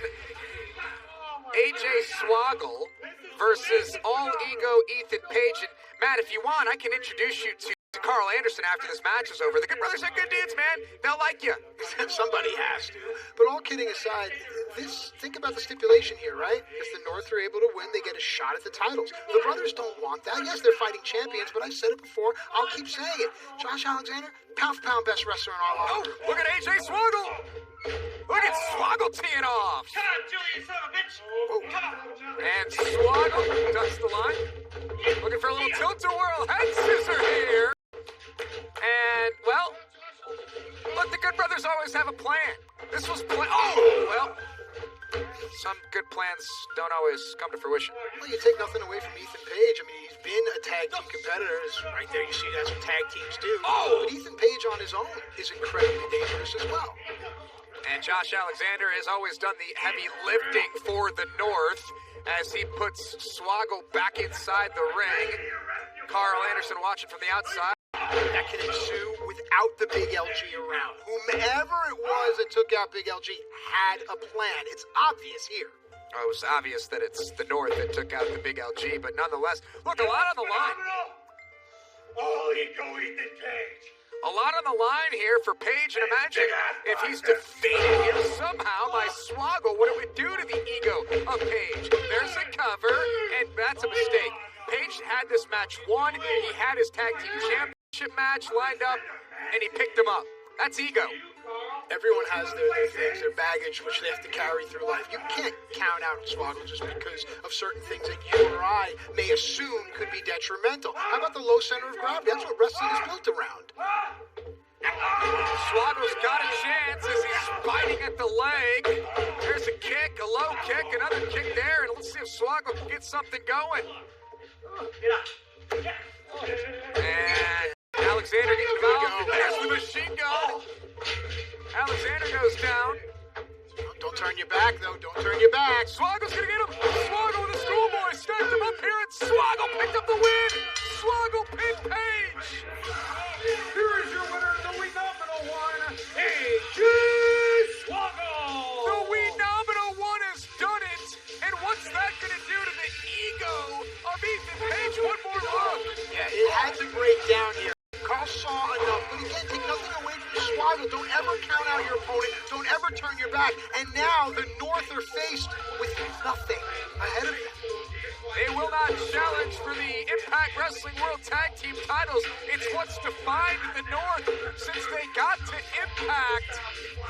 AJ Swoggle, versus all ego Ethan Page. And Matt, if you want, I can introduce you to Carl Anderson after this match is over. The Good Brothers are good dudes, man. They'll like you. Somebody has to. But all kidding aside, think about the stipulation here, right? If the North are able to win, they get a shot at the titles. The brothers don't want that. Yes, they're fighting champions, but I've said it before. I'll keep saying it. Josh Alexander, pound for pound best wrestler in our locker room. Look at AJ Swoggle. Look at Swoggle teeing off. Shut up, Julie, you son of a bitch. Come on. And Swoggle ducks the line. Looking for a little tilt-a-whirl head scissor here. And, well, look, the Good Brothers always have a plan. This was well, some good plans don't always come to fruition. Well, you take nothing away from Ethan Page. I mean, he's been a tag team competitor. Right there, you see that's what tag teams do. But Ethan Page on his own is incredibly dangerous as well. And Josh Alexander has always done the heavy lifting for the North as he puts Swoggle back inside the ring. Carl Anderson watching from the outside. That can ensue without the Big LG around. Whomever it was that took out Big LG had a plan. It's obvious here. Oh, it was obvious that it's the North that took out the Big LG, but nonetheless, look, a lot on the line. All ego Ethan Page. A lot on the line here for Page, and imagine if he's defeated him somehow by Swoggle, what it would do to the ego of Page. There's a cover, and that's a mistake. Page had this match won. He had his tag team championship match lined up, and he picked him up. That's ego. Everyone has their things, their baggage, which they have to carry through life. You can't count out Swoggle just because of certain things that you or I may assume could be detrimental. How about the low center of gravity? That's what wrestling is built around. Swoggle's got a chance as he's biting at the leg. There's a kick, a low kick, another kick there, and let's see if Swoggle can get something going. And Alexander gets involved. There's the machine gun. Alexander goes down. Don't turn your back, though. Don't turn your back. Swoggle's gonna get him. Swoggle with the schoolboy stacked him up here, and Swoggle picked up the win. Swoggle pinned Page. Here is your winner, the phenomenal one, AJ Swoggle. The phenomenal one has done it. And what's that gonna do to the ego of Ethan Page? One more look. Yeah, it had to break down here. Carl saw enough, but again, take nothing away from Swoggle. Don't ever count out your opponent. Don't ever turn your back. And now the North are faced with nothing ahead of them. They will not challenge for the Impact Wrestling World Tag Team titles. It's what's defined the North since they got to Impact.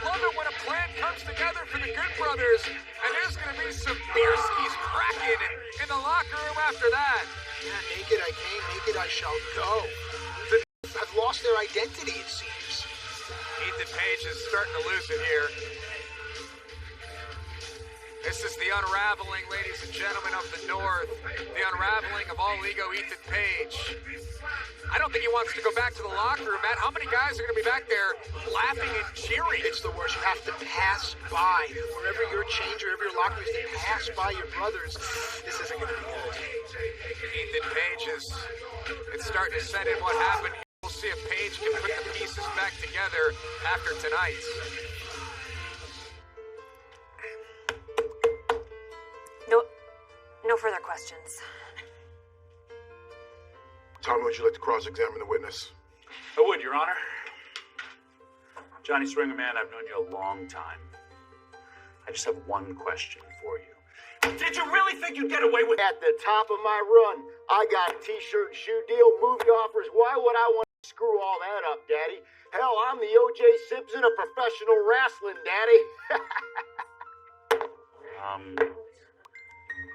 Love it when a plan comes together for the Good Brothers. And there's going to be some beer skis cracking in the locker room after that. Yeah, naked I came, naked I shall go. The North have lost their identity, it seems. Ethan Page is starting to lose it here. This is the unraveling, ladies and gentlemen, of the North. The unraveling of all ego Ethan Page. I don't think he wants to go back to the locker room, Matt. How many guys are going to be back there laughing and cheering? It's the worst. You have to pass by. Wherever your change, wherever your locker room is, to pass by your brothers. This isn't going to be good. Ethan Page it's starting to set in what happened. We'll see if Page can put together after tonight. No further questions. Tommy, would you like to cross-examine the witness? I would, Your Honor. Johnny Swinger, man, I've known you a long time. I just have one question for you. Did you really think you'd get away with... At the top of my run, I got a t-shirt and shoe deal, movie offers. Why would I want to screw all that up, Daddy? Hell, I'm the O.J. Simpson of professional wrestling, Daddy.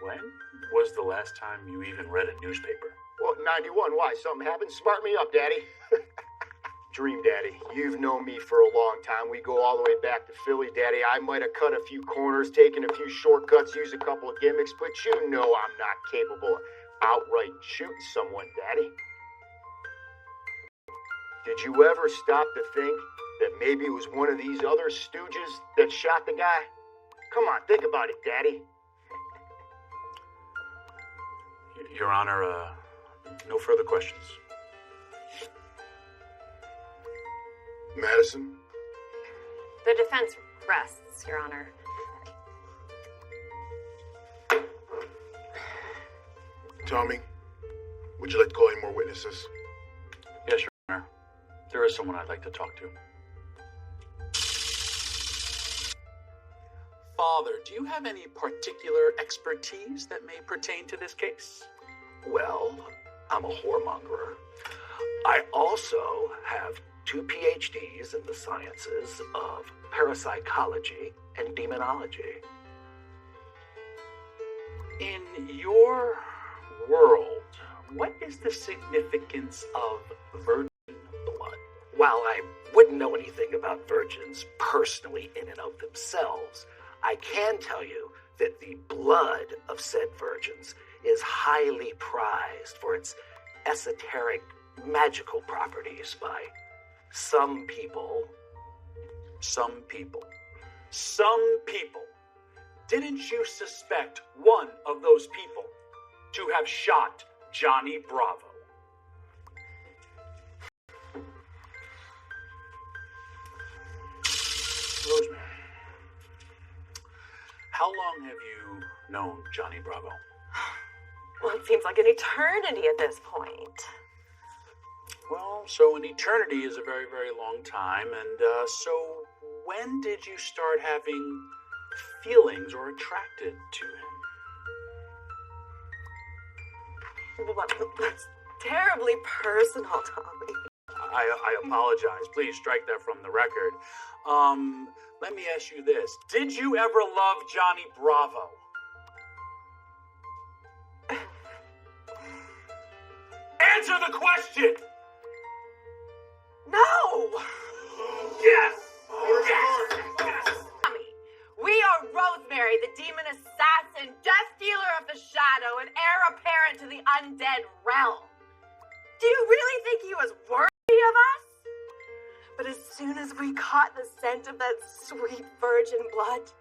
When was the last time you even read a newspaper? Well, 91. Why? Something happened? Smart me up, Daddy. Dream Daddy, you've known me for a long time. We go all the way back to Philly, Daddy. I might have cut a few corners, taken a few shortcuts, used a couple of gimmicks, but you know I'm not capable of outright shooting someone, Daddy. Did you ever stop to think that maybe it was one of these other stooges that shot the guy? Come on, think about it, Daddy. Your Honor, no further questions. Madison? The defense rests, Your Honor. Tommy, would you like to call any more witnesses? Yes, Your Honor. There is someone I'd like to talk to. Father, do you have any particular expertise that may pertain to this case? Well, I'm a whoremonger. I also have 2 PhDs in the sciences of parapsychology and demonology. In your world, what is the significance of virgin blood? While I wouldn't know anything about virgins personally in and of themselves, I can tell you that the blood of said virgins is highly prized for its esoteric magical properties by some people. Some people. Some people. Didn't you suspect one of those people to have shot Johnny Bravo? Rosemary, how long have you known Johnny Bravo? Well, it seems like an eternity at this point. Well, so an eternity is a very, very long time, and so when did you start having feelings or attracted to him? Well, that's terribly personal, Tommy. I apologize. Please strike that from the record. Let me ask you this. Did you ever love Johnny Bravo? Answer the question! No! Yes! Tommy, we are Rosemary, the demon assassin, death dealer of the shadow, and heir apparent to the undead realm. Do you really think he was worthy of us? But as soon as we caught the scent of that sweet virgin blood,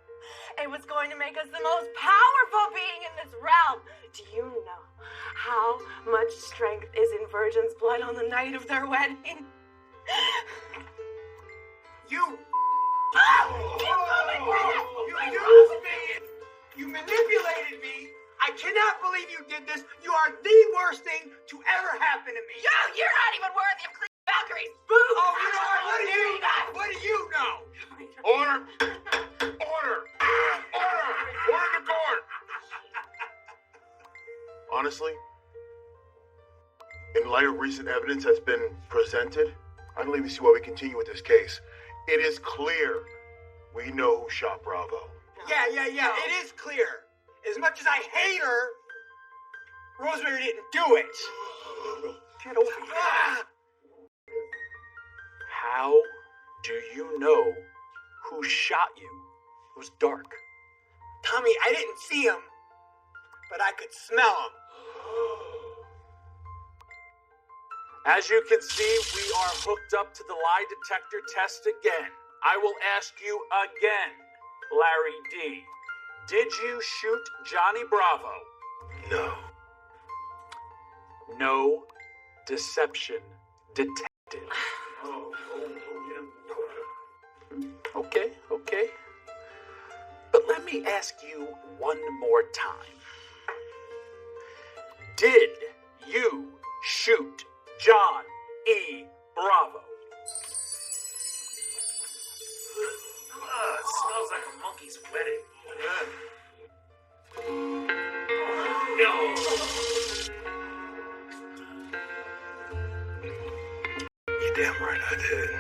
it was going to make us the most powerful being in this realm. Do you know how much strength is in virgin's blood on the night of their wedding? You used me! You manipulated me! I cannot believe you did this! You are the worst thing to ever happen to me! Yo, you're not even worthy of clean Valkyries! Boo! Oh, you know what? What do you know? What do you know? Order! Order! Order! Order to court! Honestly, in light of recent evidence that's been presented, I don't even see why we continue with this case. It is clear we know who shot Bravo. Yeah. It is clear. As much as I hate her, Rosemary didn't do it. Get over here. How do you know who shot you? It was dark. Tommy, I didn't see him, but I could smell him. As you can see, we are hooked up to the lie detector test again. I will ask you again, Larry D. Did you shoot Johnny Bravo? No. No deception detected. ask you one more time. Did you shoot John E. Bravo? It smells like a monkey's wedding. No. You damn right I did.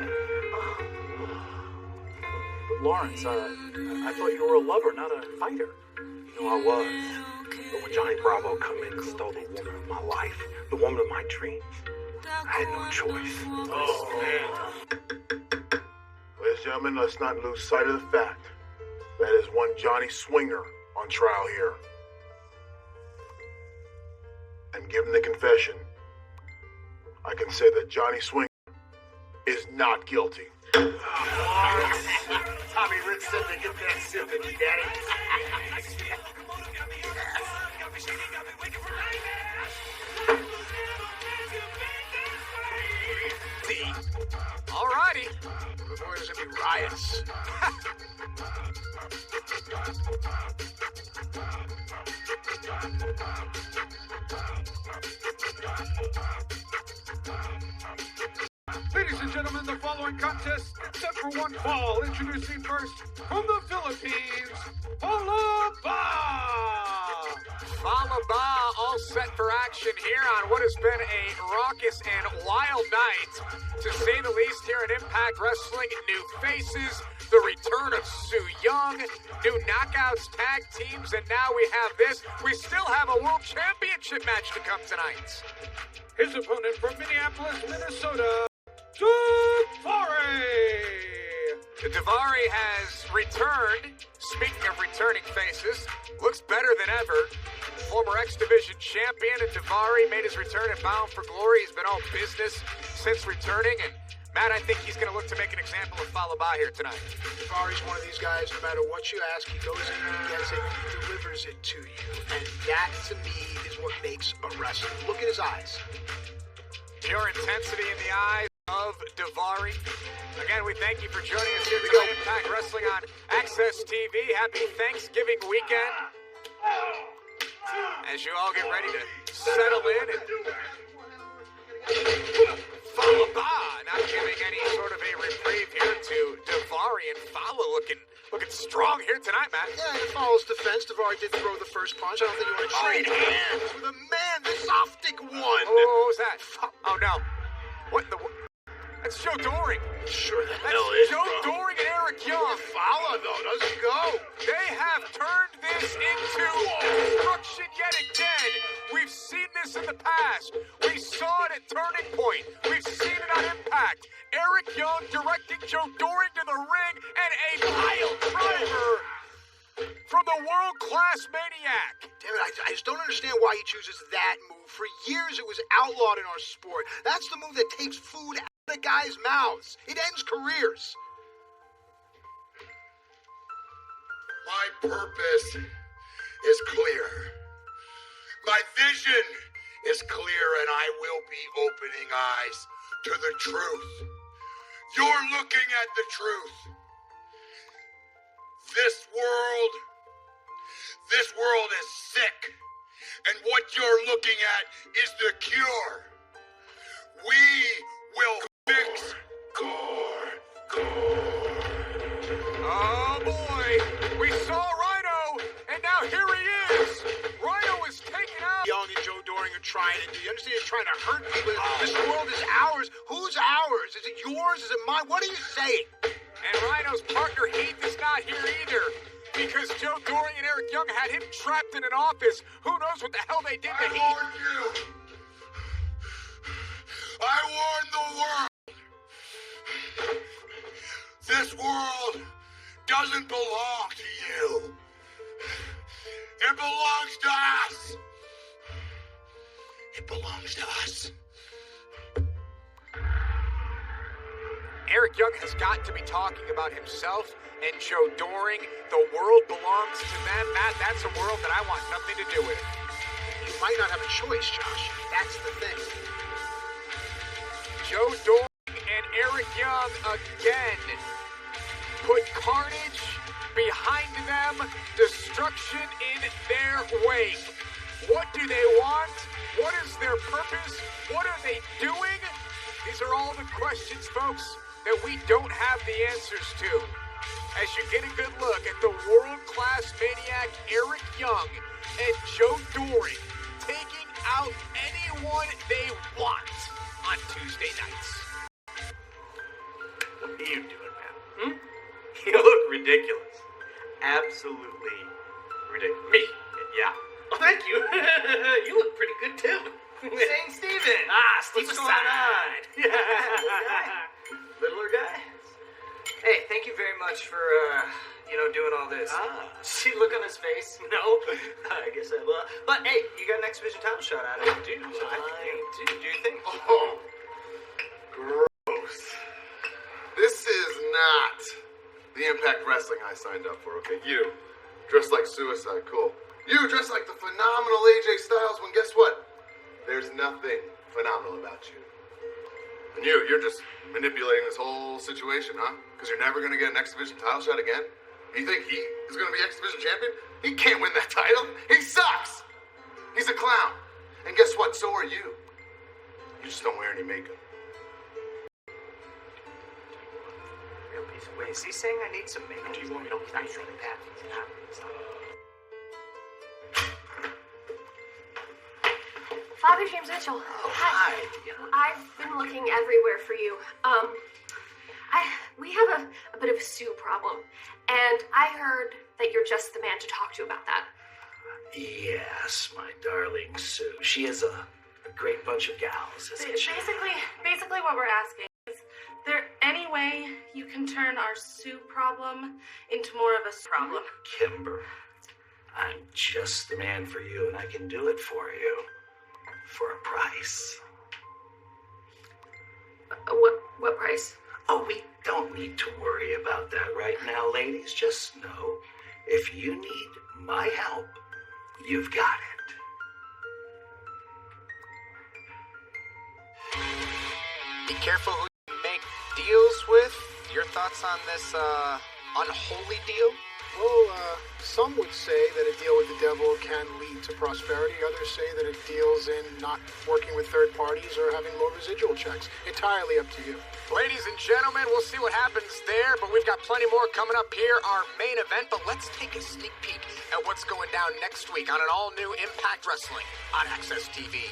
But Lawrence, I thought you were a lover, not a fighter. You know I was. But when Johnny Bravo come in and stole the woman of my life, the woman of my dreams, I had no choice. Oh, man. Ladies and gentlemen, let's not lose sight of the fact that is one Johnny Swinger on trial here. And given the confession, I can say that Johnny Swinger is not guilty. Tommy Rich said to get that sympathy, Daddy. Alrighty. Before there's gonna be riots. Ladies and gentlemen, the following contest is set for one fall. Introducing first from the Philippines, Falaba! Falaba all set for action here on what has been a raucous and wild night, to say the least, here at Impact Wrestling. New faces, the return of Su Yung, new knockouts, tag teams, and now we have this. We still have a World Championship match to come tonight. His opponent from Minneapolis, Minnesota, Davari! Davari has returned. Speaking of returning faces, looks better than ever. Former X Division champion, and Davari made his return at Bound for Glory. He's been all business since returning, and Matt, I think he's going to look to make an example of Falaba here tonight. Davari's one of these guys, no matter what you ask, he goes in, he gets it, he delivers it to you. And that, to me, is what makes a wrestler. Look at his eyes. Pure intensity in the eyes of Davari. Again, we thank you for joining us here tonight. Impact Wrestling on Access TV. Happy Thanksgiving weekend. As you all get ready to settle in, and Falaba not giving any sort of a reprieve here to Davari, and Fala looking strong here tonight, Matt. Yeah, in Fala's defense, Davari did throw the first punch. I don't think you want to trade hands with a man this optic one. Oh, what was that? Oh, no. What in the... That's Joe Doring. Sure the That's hell is, Joe bro. Doring and Eric Young. Fala, though, doesn't go. They have turned this into destruction yet again. We've seen this in the past. We saw it at Turning Point. We've seen it on Impact. Eric Young directing Joe Doring to the ring, and a pile driver from the world-class Maniac. Damn it, I just don't understand why he chooses that move. For years, it was outlawed in our sport. That's the move that takes food out of the guys' mouths. It ends careers. My purpose is clear. My vision is clear, and I will be opening eyes to the truth. You're looking at the truth. This world is sick, and what you're looking at is the cure. We will fix Gore. Oh boy, we saw Rhino, and now here he is. Rhino is taken out. Young and Joe Doring are trying to do. You understand? You're trying to hurt people. This world is ours. Who's ours? Is it yours? Is it mine? What are you saying? And Rhino's partner Heath is not here either, because Joe Doring and Eric Young had him trapped in an office. Who knows what the hell they did to Heath? I warned you. I warned the world. This world doesn't belong to you. It belongs to us. It belongs to us. Eric Young has got to be talking about himself and Joe Doring. The world belongs to them. Matt, that's a world that I want nothing to do with. You might not have a choice, Josh. That's the thing. Joe Doring and Eric Young again put carnage behind them, destruction in their wake. What do they want? What is their purpose? What are they doing? These are all the questions, folks, that we don't have the answers to. As you get a good look at the world-class maniac Eric Young and Joe Doring taking out anyone they want on Tuesday nights. What are you doing, man? You look ridiculous. Absolutely ridiculous. Me? Yeah. Oh, thank you. You look pretty good, too. St. Steven. Steve What's going on? Littler guy? Hey, thank you very much for, doing all this. See the look on his face? No, I guess I will. But hey, you got an X Division title shot at it. I do. Do your thing. Oh, gross. This is not the Impact Wrestling I signed up for, okay? You, dressed like Suicide, cool. You dressed like the phenomenal AJ Styles when guess what? There's nothing phenomenal about you. And you're just manipulating this whole situation, huh? Because you're never going to get an X Division title shot again? You think he is going to be X Division champion? He can't win that title. He sucks. He's a clown. And guess what? So are you. You just don't wear any makeup. Wait, is he saying I need some makeup? Do you want me to not saying that? Father James Mitchell. Hi. I've been looking everywhere for you. We have a bit of a Sue problem, and I heard that you're just the man to talk to about that. Yes, my darling Sue. She is a great bunch of gals, isn't she? Basically what we're asking is there any way you can turn our Sue problem into more of a problem? Kimber, I'm just the man for you, and I can do it for you. For a price. What price? Oh, we don't need to worry about that right now, ladies. Just know, if you need my help, you've got it. Be careful who you make deals with. Your thoughts on this unholy deal? Well, some would say that a deal with the devil can lead to prosperity. Others say that it deals in not working with third parties or having low residual checks. Entirely up to you. Ladies and gentlemen, we'll see what happens there, but we've got plenty more coming up here, our main event. But let's take a sneak peek at what's going down next week on an all-new Impact Wrestling on Access TV.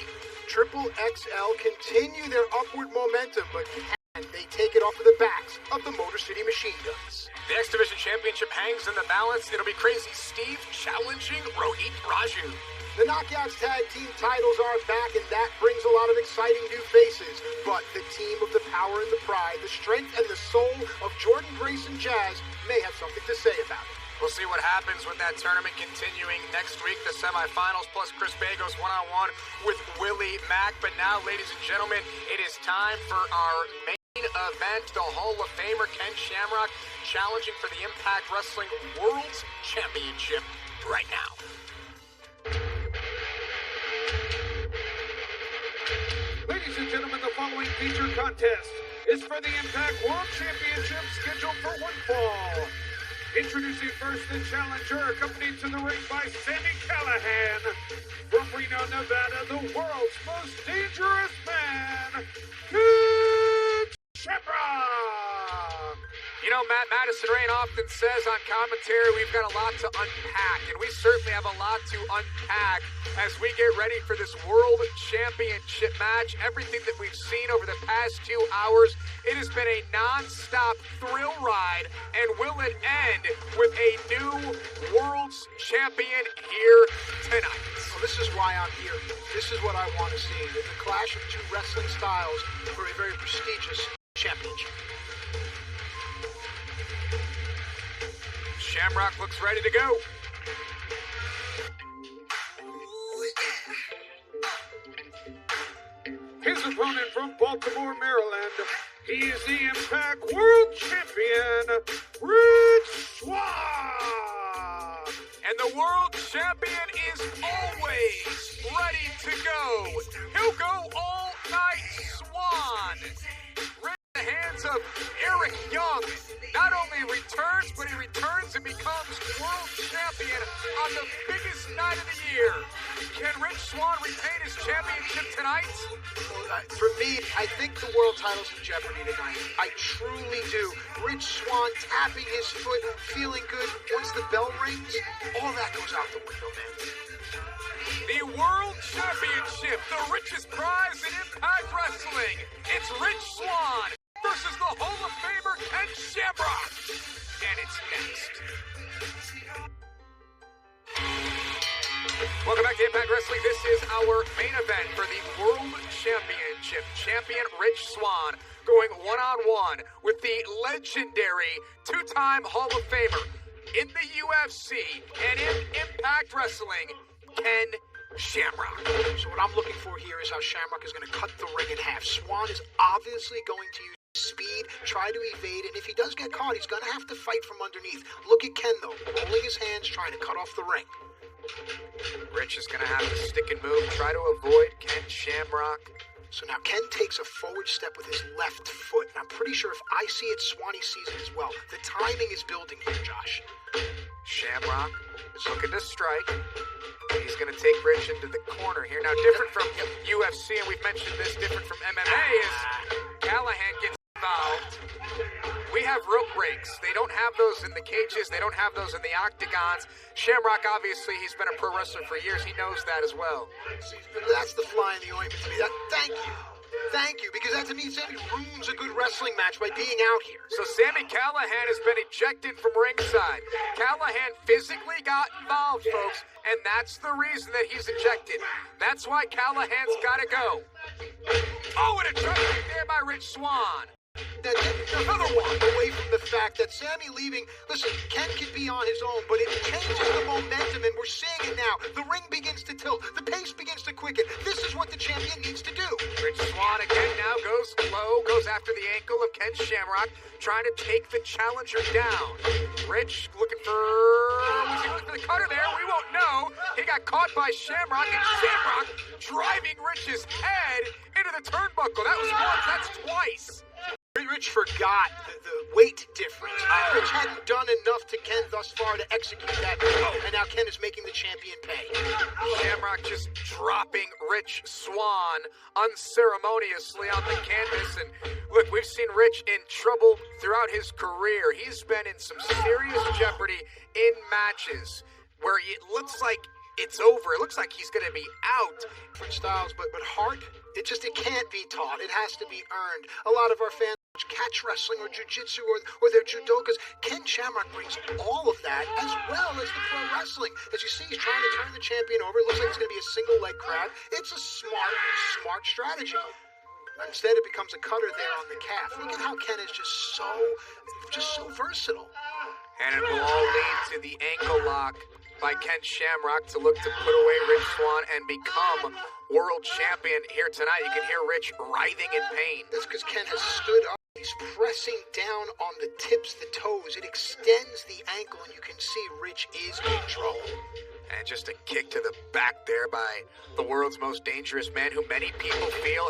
Triple XL continue their upward momentum, but can they take it off of the backs of the Motor City Machine Guns? The X Division Championship hangs in the balance. It'll be Crazy Steve challenging Rohit Raju. The Knockouts Tag Team titles are back, and that brings a lot of exciting new faces. But the team of the power and the pride, the strength and the soul of Jordan Grace and Jazz may have something to say about it. We'll see what happens with that tournament continuing next week. The semifinals plus Chris Bagos one-on-one with Willie Mack. But now, ladies and gentlemen, it is time for our main event. The Hall of Famer Ken Shamrock challenging for the Impact Wrestling World Championship right now. Ladies and gentlemen, the following feature contest is for the Impact World Championship scheduled for one fall. Introducing first the challenger, accompanied to the ring by Sami Callihan. From Reno, Nevada, the world's most dangerous man, Ken Shamrock. You know, Matt Madison Rain often says on commentary we've got a lot to unpack, and we certainly have a lot to unpack as we get ready for this World Championship match. Everything that we've seen over the past 2 hours, it has been a non-stop thrill ride, and will it end with a new World's Champion here tonight? Well, this is why I'm here. This is what I want to see, the clash of two wrestling styles for a very prestigious championship. Shamrock looks ready to go. His opponent from Baltimore, Maryland, he is the Impact World Champion, Rich Swann. And the World Champion is always ready to go. He'll go all night, Swann. Right in the hands of Eric Young, not only returning returns, but he returns and becomes world champion on the biggest night of the year. Can Rich Swann retain his championship tonight? For me, I think the world title's in jeopardy tonight. I truly do. Rich Swann tapping his foot, feeling good. Once the bell rings, all that goes out the window, man. The World Championship, the richest prize in Impact Wrestling. It's Rich Swann versus the Hall of Famer Ken Shamrock. And it's next. Welcome back to Impact Wrestling. This is our main event for the World Championship. Champion Rich Swann going one-on-one with the legendary two-time Hall of Famer in the UFC and in Impact Wrestling, Ken Shamrock. So what I'm looking for here is how Shamrock is going to cut the ring in half. Swann is obviously going to use speed, try to evade, and if he does get caught, he's going to have to fight from underneath. Look at Ken, though, rolling his hands, trying to cut off the ring. Rich is going to have to stick and move, try to avoid Ken Shamrock. So now Ken takes a forward step with his left foot, and I'm pretty sure if I see it, Swanee sees it as well. The timing is building here, Josh. Shamrock is looking to strike. He's going to take Rich into the corner here. Now, different from UFC, and we've mentioned this, different from MMA, is Callahan gets involved. We have rope breaks. They don't have those in the cages. They don't have those in the octagons. Shamrock, obviously, he's been a pro wrestler for years. He knows that as well. That's the fly in the ointment to me. Thank you. Thank you, because that to me, Sammy ruins a good wrestling match by being out here. So Sami Callihan has been ejected from ringside. Callahan physically got involved, folks, and that's the reason that he's ejected. That's why Callahan's got to go. Oh, and a drop kick there by Rich Swann. Another one away from the fact that Sammy leaving, listen, Ken can be on his own, but it changes the momentum, and we're seeing it now. The ring begins to tilt. The pace begins to quicken. This is what the champion needs to do. Rich Swann again now goes low, goes after the ankle of Ken Shamrock, trying to take the challenger down. Rich looking for... Was he looking for the cutter there? We won't know. He got caught by Shamrock, and Shamrock driving Rich's head into the turnbuckle. That was once, that's twice. Rich forgot the weight difference. Rich hadn't done enough to Ken thus far to execute that move, and now Ken is making the champion pay. Shamrock just dropping Rich Swann unceremoniously on the canvas. And look, we've seen Rich in trouble throughout his career. He's been in some serious jeopardy in matches where it looks like it's over. It looks like he's going to be out. Different styles, but heart, it can't be taught. It has to be earned. A lot of our fans catch wrestling or jiu-jitsu or their judokas. Ken Shamrock brings all of that as well as the pro wrestling. As you see, he's trying to turn the champion over. It looks like it's going to be a single leg crab. It's a smart strategy. Instead, it becomes a cutter there on the calf. Look at how Ken is just so versatile. And it will all lead to the ankle lock by Ken Shamrock to look to put away Rich Swann and become world champion here tonight. You can hear Rich writhing in pain. That's because Ken has stood up. He's pressing down on the tips, the toes. It extends the ankle, and you can see Rich is in trouble. And just a kick to the back there by the world's most dangerous man, who many people feel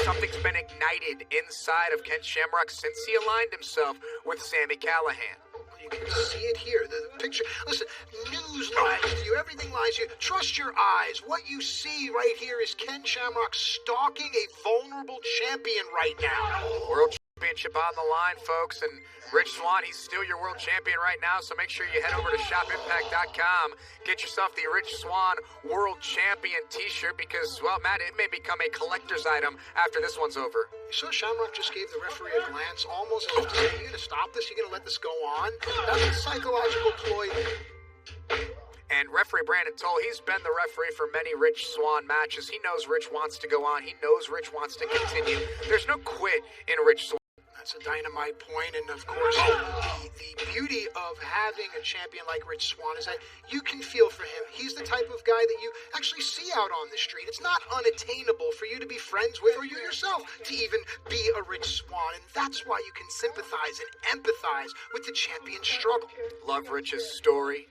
something's been ignited inside of Ken Shamrock since he aligned himself with Sami Callihan. You can see it here, the picture. Listen, news lies to you, everything lies to you. Trust your eyes. What you see right here is Ken Shamrock stalking a vulnerable champion right now. World Championship on the line, folks, and Rich Swann, he's still your world champion right now, so make sure you head over to shopimpact.com, get yourself the Rich Swann World Champion t-shirt, because, well, Matt, it may become a collector's item after this one's over. You saw Shamrock just gave the referee a glance, almost as if to say, are you going to stop this? Are you going to let this go on? That's a psychological ploy. And referee Brandon Toll, he's been the referee for many Rich Swann matches. He knows Rich wants to go on. He knows Rich wants to continue. There's no quit in Rich Swann. That's a dynamite point, and of course, the beauty of having a champion like Rich Swann is that you can feel for him. He's the type of guy that you actually see out on the street. It's not unattainable for you to be friends with, or you yourself to even be a Rich Swann, and that's why you can sympathize and empathize with the champion's struggle. Love Rich's story.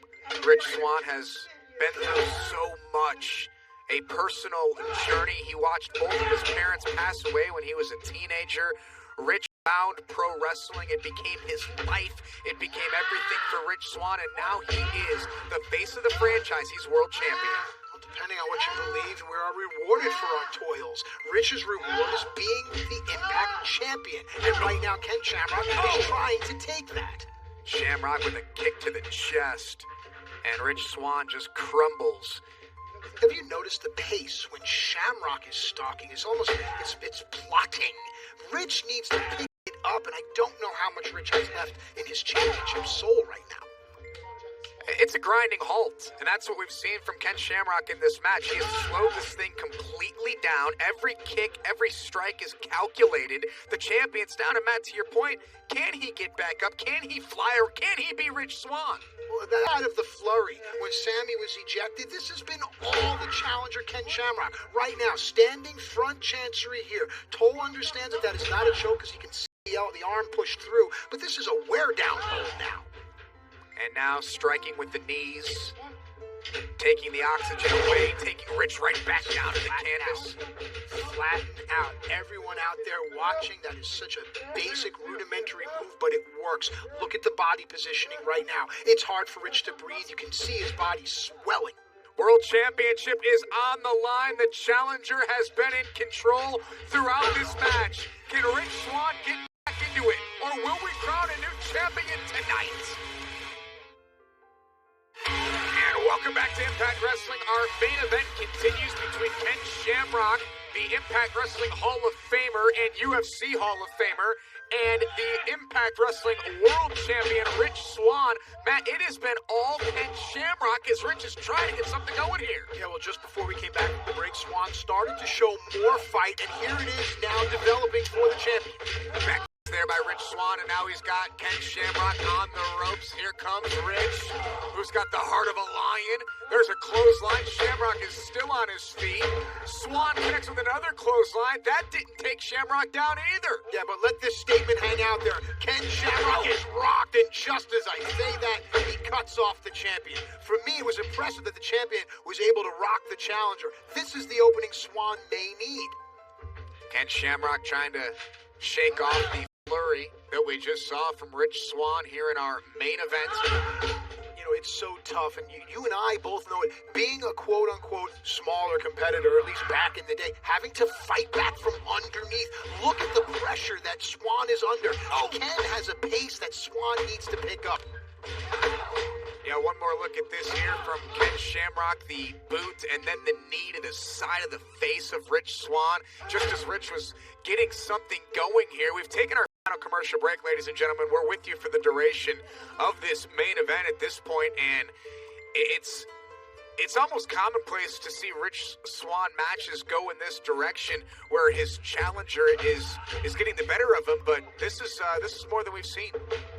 Rich Swann has been through so much. A personal journey. He watched both of his parents pass away when he was a teenager. Rich found pro wrestling. It became his life. It became everything for Rich Swann, and now he is the face of the franchise. He's world champion. Depending on what you believe, we are rewarded for our toils. Rich's reward is being the Impact champion. And right now, Ken Shamrock is trying to take that. Shamrock with a kick to the chest. And Rich Swann just crumbles. Have you noticed the pace when Shamrock is stalking? It's almost, it's plotting. Rich needs to pick it up, and I don't know how much Rich has left in his championship soul right now. It's a grinding halt, and that's what we've seen from Ken Shamrock in this match. He has slowed this thing completely down. Every kick, every strike is calculated. The champion's down, and Matt, to your point, can he get back up? Can he fly, or can he be Rich Swann? Well, out of the flurry, when Sammy was ejected, this has been all the challenger Ken Shamrock. Right now, standing front chancery here. Toll understands that is not a choke because he can see the arm pushed through, but this is a wear-down hold now. And now striking with the knees, taking the oxygen away, taking Rich right back down to the canvas. Flatten out. Everyone out there watching, that is such a basic, rudimentary move, but it works. Look at the body positioning right now. It's hard for Rich to breathe. You can see his body swelling. World Championship is on the line. The challenger has been in control throughout this match. Can Rich Swann get back into it, or will we crown a new champion tonight? And welcome back to Impact Wrestling. Our main event continues between Ken Shamrock, the Impact Wrestling Hall of Famer and UFC Hall of Famer, and the Impact Wrestling World Champion, Rich Swann. Matt, it has been all Ken Shamrock as Rich is trying to get something going here. Yeah, well, just before we came back from the break, Swann started to show more fight, and here it is now developing for the champion. Back there by Rich Swann, and now he's got Ken Shamrock on the ropes. Here comes Rich, who's got the heart of a lion. There's a clothesline. Shamrock is still on his feet. Swann connects with another clothesline. That didn't take Shamrock down either. Yeah, but let this statement hang out there. Ken Shamrock is rocked, and just as I say that, he cuts off the champion. For me, it was impressive that the champion was able to rock the challenger. This is the opening Swann may need. Ken Shamrock trying to shake off the flurry that we just saw from Rich Swann here in our main event. You know, it's so tough, and you and I both know it. Being a quote-unquote smaller competitor, at least back in the day, having to fight back from underneath. Look at the pressure that Swann is under. Ken has a pace that Swann needs to pick up. Yeah, one more look at this here from Ken Shamrock, the boot and then the knee to the side of the face of Rich Swann. Just as Rich was getting something going here, we've taken our final commercial break, ladies and gentlemen. We're with you for the duration of this main event at this point, and it's almost commonplace to see Rich Swann matches go in this direction where his challenger is getting the better of him, but this is more than we've seen.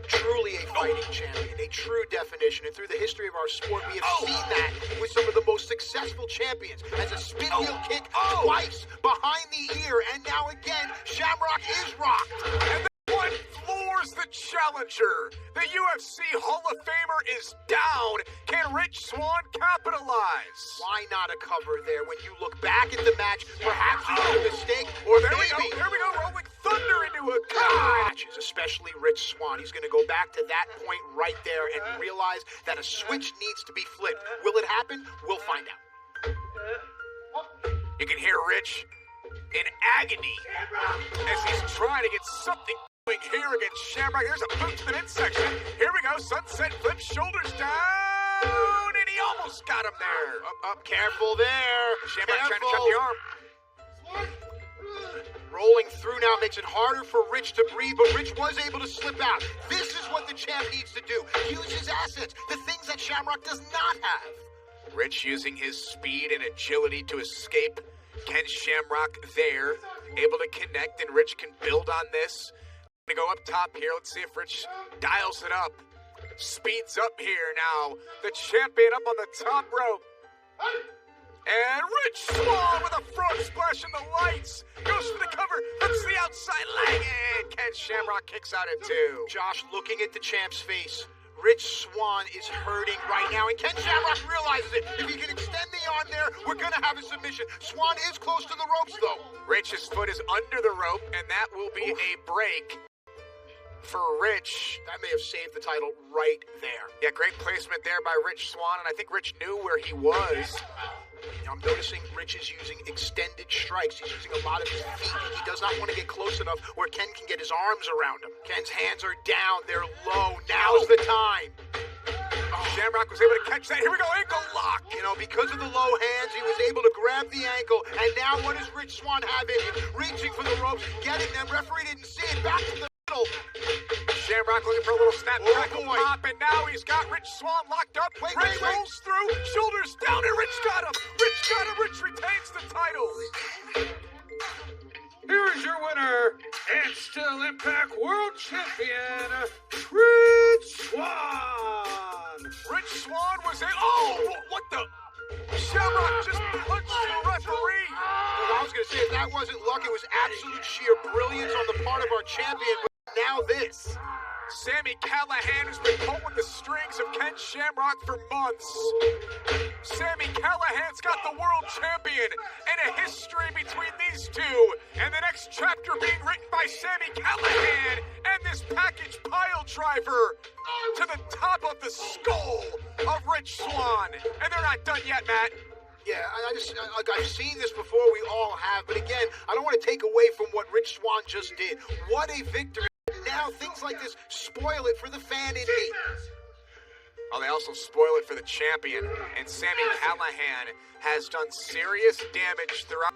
Truly a fighting champion, a true definition, and through the history of our sport, we have seen that with some of the most successful champions. As a spin heel kick twice behind the ear, and now again, Shamrock is rocked. And one floors the challenger. The UFC Hall of Famer is down. Can Rich Swann capitalize? Why not a cover there? When you look back at the match, perhaps you made a mistake, or There maybe... we go, rolling thunder into a matches, especially Rich Swann. He's going to go back to that point right there and realize that a switch needs to be flipped. Will it happen? We'll find out. You can hear Rich in agony as he's trying to get something going here against Shamrock. There's a boot to the midsection. Here we go, sunset flip, shoulders down, and he almost got him there. Up, careful there. Shamrock trying to chop the arm. Rolling through now makes it harder for Rich to breathe, but Rich was able to slip out. This is what the champ needs to do. Use his assets, the things that Shamrock does not have. Rich using his speed and agility to escape. Ken Shamrock there, able to connect, and Rich can build on this. Gonna go up top here. Let's see if Rich dials it up. Speeds up here now. The champion up on the top rope. And Rich Swann with a frog splash in the lights. Goes for the cover. Hooks the outside leg. And Ken Shamrock kicks out at two. Josh looking at the champ's face. Rich Swann is hurting right now, and Ken Shamrock realizes it. If he can extend the arm there, we're going to have a submission. Swann is close to the ropes, though. Rich's foot is under the rope, and that will be a break. for Rich, that may have saved the title right there. Yeah, great placement there by Rich Swann, and I think Rich knew where he was. I'm noticing Rich is using extended strikes. He's using a lot of his feet. He does not want to get close enough where Ken can get his arms around him. Ken's hands are down. They're low. Now's the time. Shamrock was able to catch that. Here we go, ankle lock. You know, because of the low hands, he was able to grab the ankle. And now what does Rich Swann have in him? Reaching for the ropes, getting them. Referee didn't see it. Back to the middle. Shamrock looking for a little snap crackle pop, and now he's got Rich Swann locked up. Rich rolls through, shoulders down, and Rich got him. Rich retains the title. Here is your winner, and still Impact World Champion, Rich Swann. Rich Swann was in. Oh, what the? Shamrock just punched the referee. Well, I was going to say, if that wasn't luck, it was absolute sheer brilliance on the part of our champion. But now this. Sami Callihan has been pulling the strings of Ken Shamrock for months. Sami Callihan's got the world champion and a history between these two. And the next chapter being written by Sami Callihan and this package pile driver to the top of the skull of Rich Swann. And they're not done yet, Matt. Yeah, I've seen this before, we all have. But again, I don't want to take away from what Rich Swann just did. What a victory. Now things like this spoil it for the fan in me. Oh, they also spoil it for the champion. And Sami Callihan has done serious damage throughout.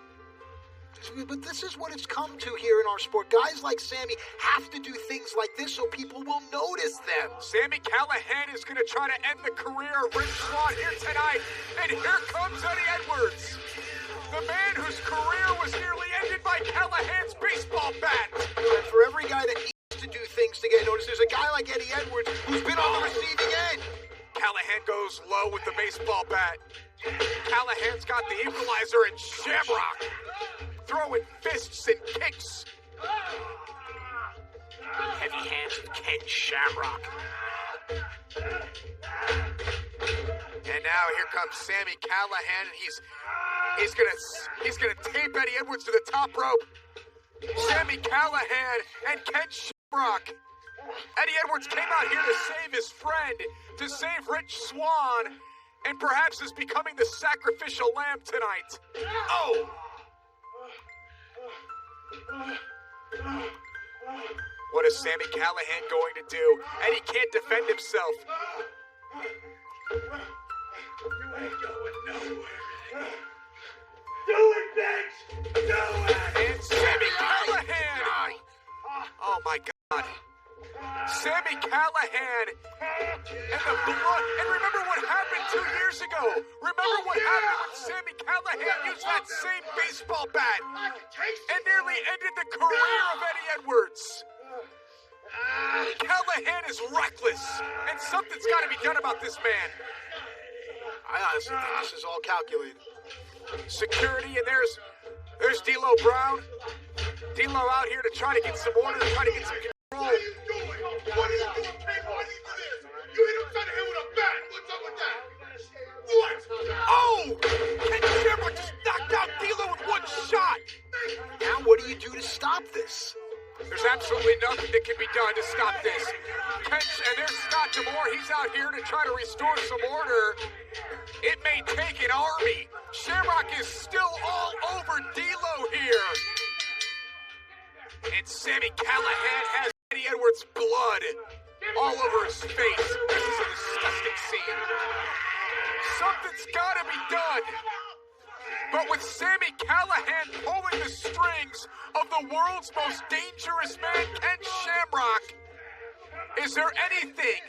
But this is what it's come to here in our sport. Guys like Sami have to do things like this so people will notice them. Sami Callihan is going to try to end the career of Rich Swann here tonight. And here comes Eddie Edwards. The man whose career was nearly ended by Callahan's baseball bat. And for every guy that needs to do things to get noticed, there's a guy like Eddie Edwards who's been on the receiving end. Callahan goes low with the baseball bat. Callahan's got the equalizer in Shamrock. Throwing fists and kicks. Heavy hands of Ken Shamrock. And now here comes Sami Callihan, and he's gonna tape Eddie Edwards to the top rope. Sami Callihan and Ken Shamrock. Eddie Edwards came out here to save his friend, to save Rich Swann, and perhaps is becoming the sacrificial lamb tonight. Oh! What is Sami Callihan going to do? And he can't defend himself. You ain't going nowhere. Do it, bitch! Do it! And Sami Callihan! Oh my God. Sami Callihan and the blood. And remember what happened 2 years ago. Remember what happened when Sami Callihan used that same baseball bat and nearly ended the career of Eddie Edwards. Callihan is reckless, and something's got to be done about this man. I honestly think this is all calculated. Security, and there's D'Lo Brown. D'Lo out here to try to get some order, to try to get some control. What are you doing? What are you doing? People, I need this. You hit him trying to hit with a bat. What's up with that? What? Oh! Ken Shamrock just knocked out D'Lo with one shot. Now what do you do to stop this? There's absolutely nothing that can be done to stop this. And there's Scott D'Amore. He's out here to try to restore some order. It may take an army. Shamrock is still all over D'Lo here. And Sami Callihan has Eddie Edwards' blood all over his face. This is a disgusting scene. Something's got to be done. But with Sami Callihan pulling the strings of the world's most dangerous man, Ken Shamrock, is there anything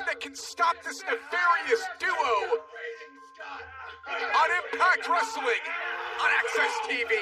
that can stop this nefarious duo on Impact Wrestling on Access TV?